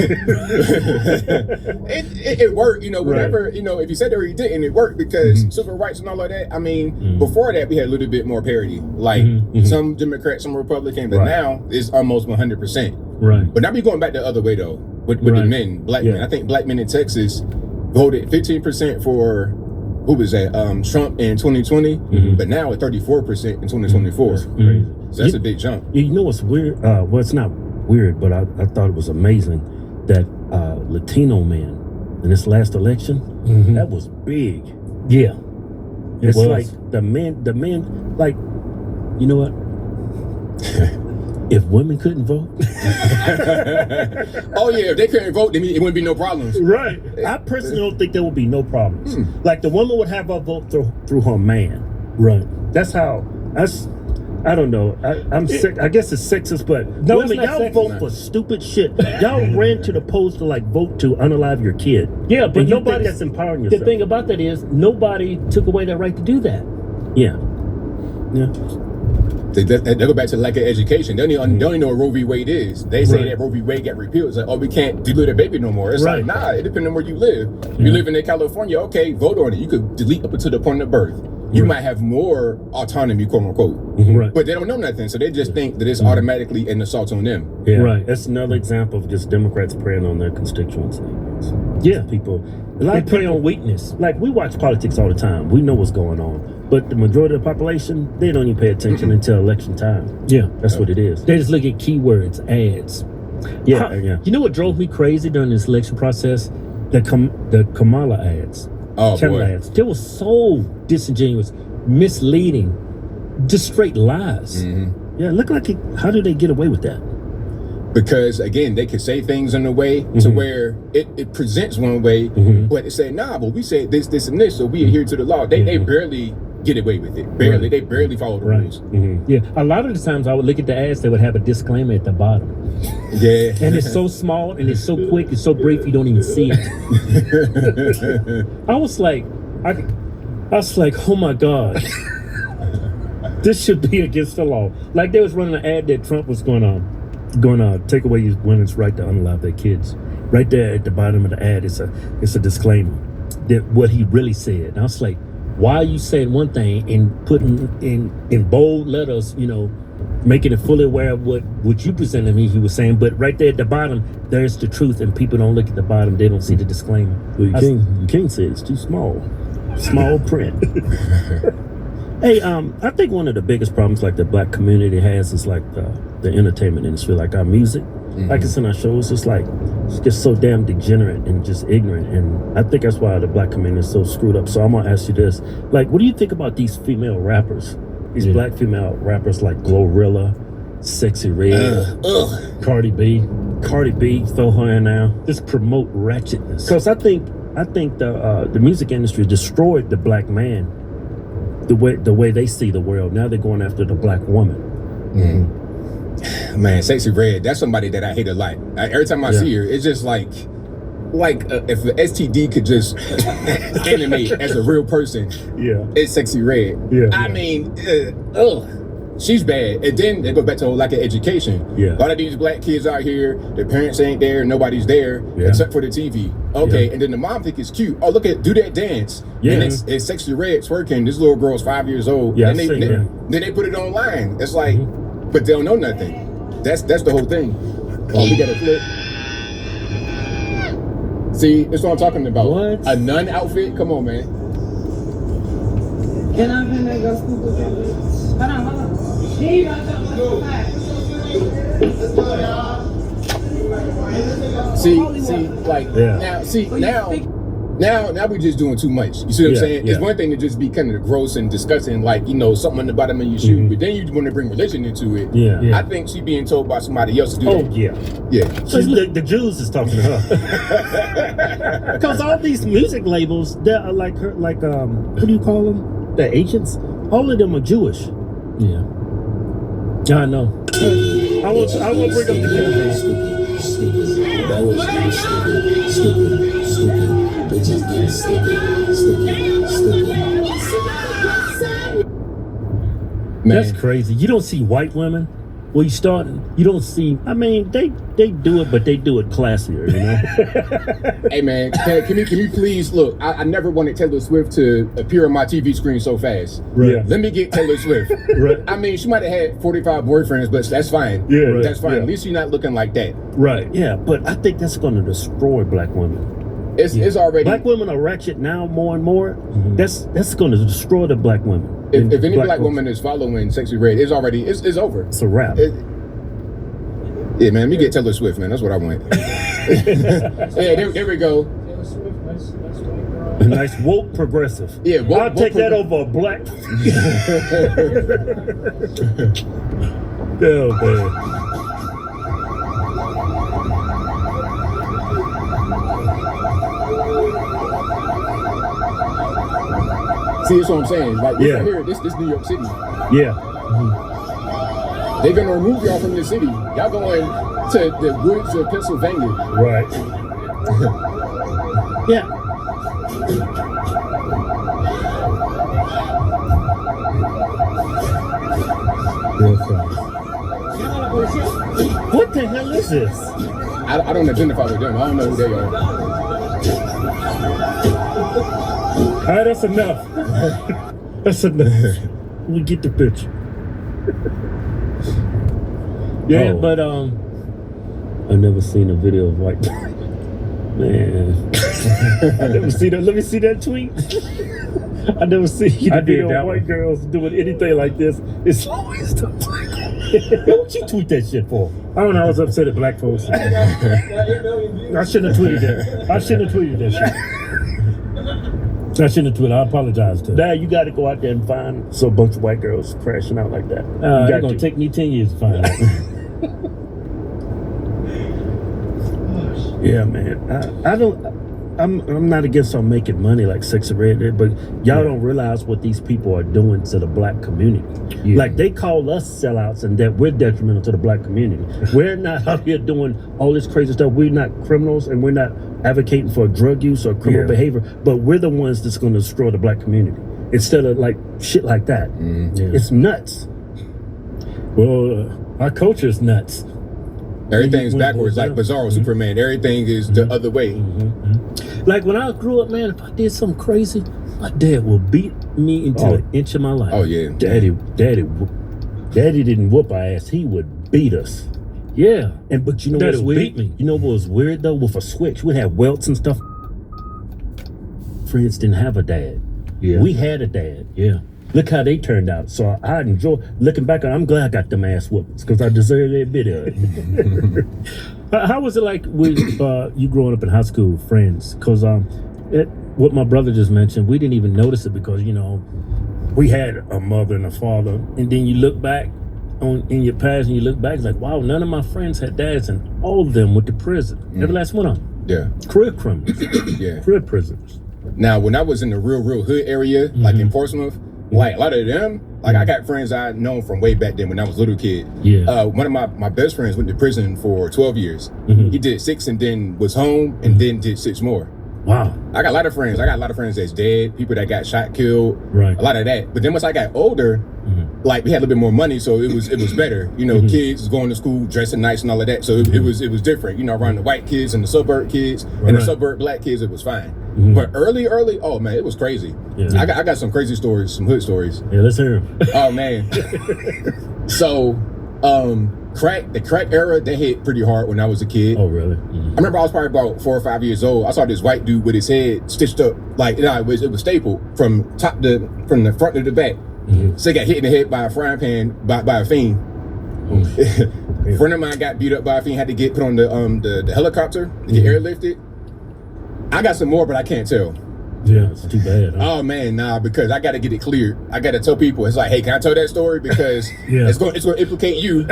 [SPEAKER 10] it worked, you know, whatever, you know, if he said it or he didn't, it worked because civil rights and all of that. I mean, before that, we had a little bit more parity. Like some Democrats, some Republicans, but now it's almost 100%. But now we're going back the other way, though, with the men, black men. I think black men in Texas voted 15% for... who was that? Trump in 2020, but now at 34% in 2024. So that's a big jump.
[SPEAKER 9] You know what's weird? Well, it's not weird, but I thought it was amazing that Latino men in this last election, that was big. It's like the men, like, you know what? If women couldn't vote,
[SPEAKER 10] oh yeah, if they couldn't vote, then it wouldn't be no problems.
[SPEAKER 9] I personally don't think there would be no problems. Like the woman would have her vote through her man. That's how. I don't know. I'm sick. I guess it's sexist, but no, women, y'all vote for stupid shit. Y'all ran to the polls to like vote to unalive your kid. But nobody that's empowering yourself. The thing about that is nobody took away that right to do that.
[SPEAKER 10] They go back to lack of education. They don't even know what Roe v. Wade is. They say that Roe v. Wade got repealed. It's like, oh, we can't delete a baby no more. It's like, nah, it depends on where you live. If you live in California, okay, vote on it. You could delete up until the point of birth. You might have more autonomy, quote unquote. But they don't know nothing, so they just think that it's automatically an assault on them.
[SPEAKER 9] That's another example of just Democrats preying on their constituency. People they prey on weakness. Like we watch politics all the time. We know what's going on. But the majority of the population, they don't even pay attention until election time. That's what it is. They just look at keywords, ads. You know what drove me crazy during this election process? The Kamala ads. Kamala ads. They were so disingenuous, misleading, just straight lies. Look like how do they get away with that?
[SPEAKER 10] because again, they could say things in a way to where it presents one way, but they say, nah, but we said this, and this, so we adhere to the law. They barely get away with it. Barely, they barely follow the rules.
[SPEAKER 9] Yeah, a lot of the times I would look at the ads, they would have a disclaimer at the bottom.
[SPEAKER 10] Yeah,
[SPEAKER 9] and it's so small and it's so quick, it's so brief, you don't even see it. I was like, oh my God. This should be against the law. Like they was running an ad that Trump was going to take away women's right to unalive their kids. Right there at the bottom of the ad, it's a disclaimer that what he really said. And I was like, why are you saying one thing and putting in bold letters, you know, making it fully aware of what you presented me, he was saying, but right there at the bottom, there's the truth, and people don't look at the bottom, they don't see the disclaimer. Well, you can't say it's too small print. Hey, I think one of the biggest problems like the black community has is like the entertainment industry, like our music, like it's in our shows, it's just so damn degenerate and just ignorant, and I think that's why the black community is so screwed up. So I'm gonna ask you this, like, what do you think about these female rappers? These black female rappers like Glorilla, Sexy Red, Cardi B, throw her in now. Just promote ratchetness. Because I think the music industry destroyed the black man, the way they see the world. Now they're going after the black woman.
[SPEAKER 10] Man, Sexy Red, that's somebody that I hate a lot. Every time I see her, it's just like if the STD could just animate as a real person, it's Sexy Red. I mean, she's bad. And then they go back to lack of education. A lot of these black kids out here, their parents ain't there, nobody's there except for the TV. Okay, and then the mom think it's cute. Oh, look at do that dance. And it's Sexy Red twerking. This little girl's 5 years old. And then they put it online. It's like, but they don't know nothing. That's the whole thing. Oh, we got a clip. See, that's what I'm talking about. What? A nun outfit? Come on, man.
[SPEAKER 11] Can I go Google that? Hold on.
[SPEAKER 10] See, like now we just doing too much. You see what I'm saying? It's one thing to just be kind of gross and disgusting, like, you know, something on the bottom of your shoe, but then you want to bring religion into it. I think she being told by somebody else to do that.
[SPEAKER 9] So the Jews is talking to her. Because all these music labels, they're like her, like what do you call them? The agents. All of them are Jewish. Yeah, I know. I won't bring up the That's crazy. You don't see white women. Well, you don't see. I mean, they do it, but they do it classier, you know.
[SPEAKER 10] Hey man, can you please look? I never wanted Taylor Swift to appear on my TV screen so fast. Let me get Taylor Swift. I mean, she might have had 45 boyfriends, but that's fine. That's fine. At least you're not looking like that.
[SPEAKER 9] Yeah, but I think that's going to destroy black women.
[SPEAKER 10] It's already
[SPEAKER 9] black women are ratchet now more and more. That's going to destroy the black women.
[SPEAKER 10] If any black woman is following Sexy Red, it's over.
[SPEAKER 9] It's a wrap.
[SPEAKER 10] Yeah, man, me get Taylor Swift, man. That's what I want. There we go.
[SPEAKER 9] A nice woke progressive.
[SPEAKER 10] Yeah,
[SPEAKER 9] I'll take that over a black. Oh man.
[SPEAKER 10] See, that's what I'm saying. Like, right here, this New York City. They're gonna remove y'all from the city. Y'all going to the woods of Pennsylvania.
[SPEAKER 9] Right. What the hell is this?
[SPEAKER 10] I don't identify with them. I don't know who they are.
[SPEAKER 9] All right, that's enough. That's enough. We get the picture. But I've never seen a video of white. Man, I never see that. Let me see that tweet. I never see a video of white girls doing anything like this. It's always the black. What you tweet that shit for? I don't know. I was upset at black folks. I shouldn't have tweeted that. I shouldn't have tweeted that shit. I shouldn't have tweeted. I apologize to. Now you got to go out there and find a bunch of white girls crashing out like that. It's gonna take me 10 years to find out. Yeah, man. I don't. I'm not against on making money like Sexy Red did, but y'all don't realize what these people are doing to the black community.
[SPEAKER 5] Yeah.
[SPEAKER 9] Like they call us sellouts and that we're detrimental to the black community. We're not out here doing all this crazy stuff. We're not criminals and we're not advocating for drug use or criminal behavior, but we're the ones that's going to destroy the black community instead of like shit like that. It's nuts.
[SPEAKER 3] Well, our culture's nuts.
[SPEAKER 10] Everything's backwards, like Bizarro Superman. Everything is the other way.
[SPEAKER 9] Like when I grew up, man, if I did something crazy, my dad would beat me into an inch of my life.
[SPEAKER 10] Oh yeah,
[SPEAKER 9] Daddy didn't whoop our ass. He would beat us. Yeah, but you know what's weird?
[SPEAKER 3] beat me.
[SPEAKER 9] You know what was weird though? With a switch, we had welts and stuff. Friends didn't have a dad.
[SPEAKER 5] Yeah.
[SPEAKER 9] We had a dad. Yeah. Look how they turned out. So I enjoy looking back on. I'm glad I got them ass whoopings because I deserve every bit of it. How was it like with you growing up in high school with friends? Because what my brother just mentioned, we didn't even notice it because we had a mother and a father, and then you look back in your past and you look back, it's like, wow, none of my friends had dads, and all of them went to prison. Every last one of them.
[SPEAKER 10] Yeah.
[SPEAKER 9] Career criminals.
[SPEAKER 10] Yeah.
[SPEAKER 9] Career prisoners.
[SPEAKER 10] Now, when I was in the real hood area, like in Portsmouth, like a lot of them, like I got friends I known from way back then when I was a little kid.
[SPEAKER 9] Yeah.
[SPEAKER 10] One of my best friends went to prison for 12 years. He did 6 and then was home and then did 6 more.
[SPEAKER 9] Wow.
[SPEAKER 10] I got a lot of friends. I got a lot of friends that's dead, people that got shot, killed.
[SPEAKER 9] Right.
[SPEAKER 10] A lot of that. But then once I got older, like we had a little bit more money, so it was better. Kids going to school dressing nice and all of that. So it was different. Around the white kids and the suburb kids and the suburb black kids, it was fine. But early, oh man, it was crazy.
[SPEAKER 9] Yeah.
[SPEAKER 10] I got some crazy stories, some hood stories.
[SPEAKER 9] Yeah, let's hear them.
[SPEAKER 10] Oh man. So the crack era, they hit pretty hard when I was a kid.
[SPEAKER 9] Oh really?
[SPEAKER 10] I remember I was probably about 4 or 5 years old. I saw this white dude with his head stitched up, like it was stapled from the front to the back. So he got hit in the head by a frying pan by a fiend. A friend of mine got beat up by a fiend, had to get put on the helicopter to get airlifted. I got some more, but I can't tell.
[SPEAKER 9] Yeah, it's too bad. Huh?
[SPEAKER 10] Oh man, nah, because I got to get it cleared. I got to tell people. It's like, hey, can I tell that story? Because it's going to implicate you.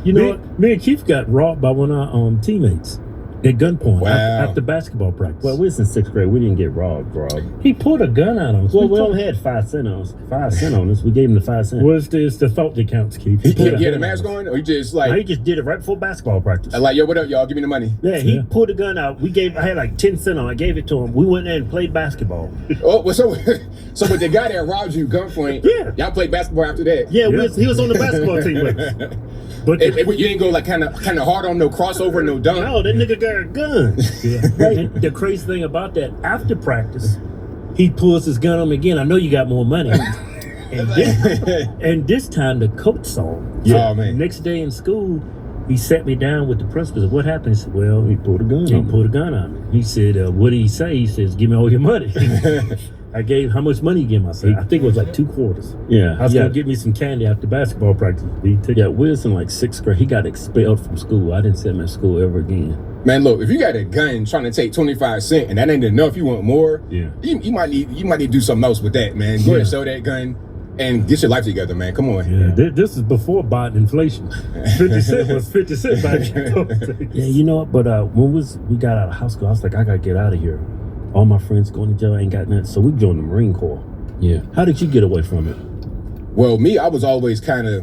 [SPEAKER 9] Me and Keith got robbed by one of our teammates at gunpoint after basketball practice.
[SPEAKER 5] Well, we was in 6th grade. We didn't get robbed.
[SPEAKER 9] He pulled a gun out on us.
[SPEAKER 5] Well, we only had 5 cents on us. 5 cents on us. We gave him the 5 cents.
[SPEAKER 9] Well, it's the thought that counts, Keith.
[SPEAKER 10] He had the mask on, or he just like...
[SPEAKER 9] He just did it right before basketball practice.
[SPEAKER 10] Like, yo, what up, y'all? Give me the money.
[SPEAKER 9] Yeah, he pulled a gun out. I had like 10 cents on. I gave it to him. We went there and played basketball.
[SPEAKER 10] Oh, well, so with the guy that robbed you gunpoint, y'all played basketball after that?
[SPEAKER 9] Yeah, he was on the basketball team with us. But
[SPEAKER 10] you didn't go like kind of hard on no crossover, no dunk?
[SPEAKER 9] No, that nigga got a gun. And the crazy thing about that, after practice, he pulls his gun on me again. I know you got more money. and this time the coach saw him.
[SPEAKER 10] Yeah. Oh, man.
[SPEAKER 9] Next day in school, he sat me down with the principal. What happened? He said, well, he pulled a gun on me. He said, what did he say? He says, give me all your money. I gave, how much money you give myself? I think it was like 2 quarters.
[SPEAKER 5] Yeah.
[SPEAKER 9] I was going to get me some candy after basketball practice. We was in like 6th grade. He got expelled from school. I didn't send him at school ever again.
[SPEAKER 10] Man, look, if you got a gun trying to take 25 cents and that ain't enough, you want more,
[SPEAKER 9] you
[SPEAKER 10] might need to do something else with that, man. Go ahead and sell that gun and get your life together, man. Come on.
[SPEAKER 9] Yeah, this is before Biden inflation. 50 cents was 50 cents back then. Yeah, you know what? But when we got out of high school, I was like, I got to get out of here. All my friends going to jail, ain't got nothing. So we joined the Marine Corps.
[SPEAKER 5] Yeah.
[SPEAKER 9] How did you get away from it?
[SPEAKER 10] Well, me, I was always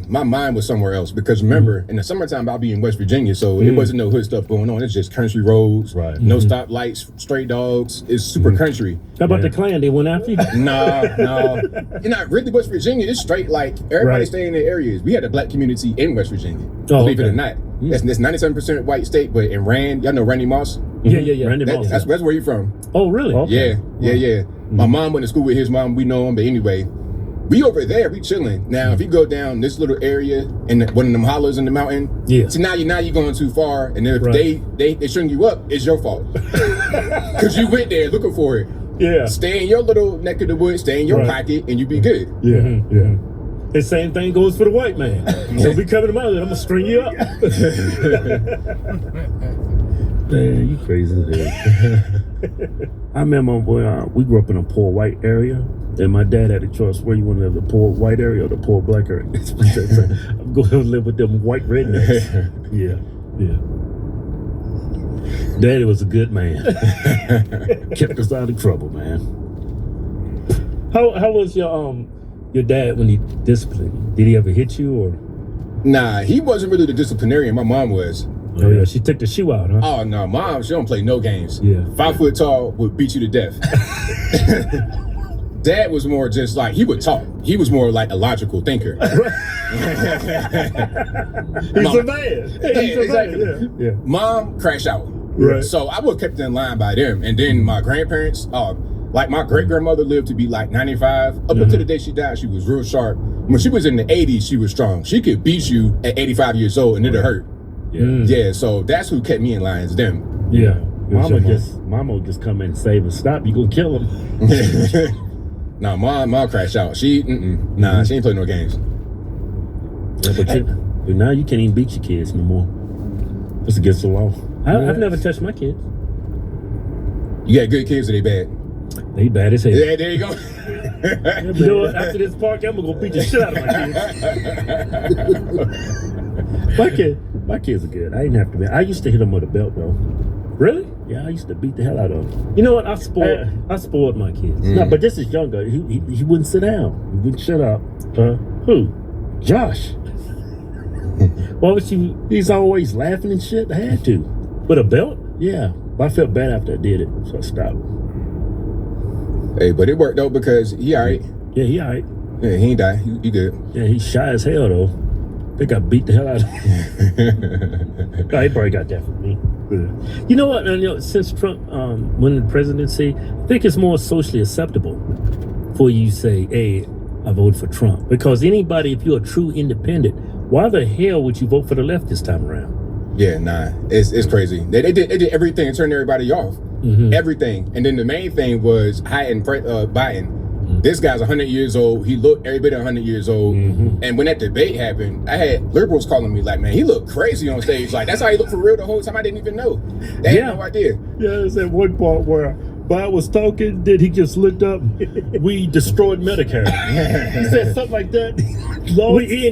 [SPEAKER 10] my mind was somewhere else because remember, in the summertime, I'll be in West Virginia, so it wasn't no hood stuff going on. It's just country roads, no stoplights, straight dogs. It's super country.
[SPEAKER 9] How about the Klan? They went after you?
[SPEAKER 10] No. You're not really West Virginia. It's straight like everybody staying in the areas. We had a black community in West Virginia, believe it or not. That's 97% white state, but in Rand, y'all know Randy Moss?
[SPEAKER 9] Yeah. Randy Moss.
[SPEAKER 10] That's where you from.
[SPEAKER 9] Oh, really?
[SPEAKER 10] Okay. Yeah. My mom went to school with his mom. We know him, but anyway. We over there, we chilling. Now, if you go down this little area in one of them hollows in the mountain, so now you're going too far, and if they string you up, it's your fault because you went there looking for it.
[SPEAKER 9] Yeah,
[SPEAKER 10] stay in your little neck of the woods, stay in your pocket, and you be good.
[SPEAKER 9] Yeah. The same thing goes for the white man. Don't be coming to my hood, I'm gonna string you up. Man, you crazy as hell. I remember when we grew up in a poor white area, and my dad had a choice where you want to live, the poor white area or the poor black area. I'm going to live with them white rednecks. Yeah. Daddy was a good man. Kept us out of trouble, man. How was your dad when he disciplined you? Did he ever hit you or?
[SPEAKER 10] Nah, he wasn't really the disciplinarian. My mom was.
[SPEAKER 9] Oh yeah, she took the shoe out, huh?
[SPEAKER 10] Oh no, mom, she don't play no games.
[SPEAKER 9] Yeah.
[SPEAKER 10] 5 foot tall would beat you to death. Dad was more just like, he would talk. He was more like a logical thinker.
[SPEAKER 9] He's a man. He's a man. Yeah.
[SPEAKER 10] Mom crashed out.
[SPEAKER 9] Right.
[SPEAKER 10] So I was kept in line by them. And then my grandparents, like my great grandmother lived to be like 95. Up until the day she died, she was real sharp. When she was in the 80s, she was strong. She could beat you at 85 years old and it'll hurt. Yeah, so that's who kept me in line, is them.
[SPEAKER 9] Yeah. Mama would just come in and save us. Stop, you gonna kill him.
[SPEAKER 10] Nah, mom crashed out. She ain't play no games.
[SPEAKER 9] Yeah, but now you can't even beat your kids no more. It's against the law. I've never touched my kids.
[SPEAKER 10] You got good kids or they bad?
[SPEAKER 9] They bad as hell.
[SPEAKER 10] Yeah, there you go.
[SPEAKER 9] You know what? After this park, I'm gonna go beat the shit out of my kids. My kids are good. I didn't have to be. I used to hit them with a belt though. Really? Yeah, I used to beat the hell out of them. You know what? I spoiled my kids. No, but this is younger. He wouldn't sit down. He wouldn't shut up. Who? Josh. Why was he's always laughing and shit. I had to. With a belt? Yeah. But I felt bad after I did it, so I stopped.
[SPEAKER 10] Hey, but it worked though because he alright.
[SPEAKER 9] Yeah, he alright.
[SPEAKER 10] Yeah, he ain't die. He good.
[SPEAKER 9] Yeah, he's shy as hell though. I think I beat the hell out of him. Oh, he probably got that from me. You know what? Since Trump won the presidency, I think it's more socially acceptable for you to say, hey, I voted for Trump. Because anybody, if you're a true independent, why the hell would you vote for the left this time around?
[SPEAKER 10] Yeah, nah, it's crazy. They did everything and turned everybody off. Everything. And then the main thing was hiding Biden. This guy's 100 years old. He looked every bit 100 years old. And when that debate happened, I had liberals calling me like, man, he looked crazy on stage. Like, that's how he looked for real the whole time. I didn't even know. They had no idea.
[SPEAKER 9] Yeah, there's that one part where Biden was talking, then he just looked up, we destroyed Medicare. He said something like that.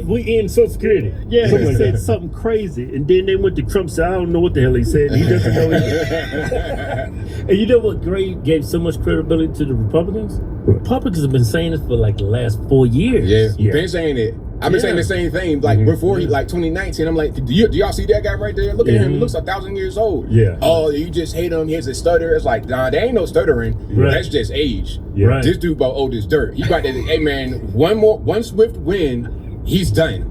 [SPEAKER 9] We end Social Security. Yeah, he said something crazy. And then they went to Trump, said, I don't know what the hell he said. He doesn't know either. And you know what gave so much credibility to the Republicans? Republicans have been saying this for like the last 4 years.
[SPEAKER 10] Yeah, been saying it. I've been saying the same thing. Like before, like 2019, I'm like, do y'all see that guy right there? Look at him. He looks 1,000 years old.
[SPEAKER 9] Yeah.
[SPEAKER 10] Oh, you just hate him. He has a stutter. It's like, nah, there ain't no stuttering.
[SPEAKER 9] Right.
[SPEAKER 10] That's just age.
[SPEAKER 9] Right.
[SPEAKER 10] This dude about old as dirt. He about to, hey man, one swift win, he's done.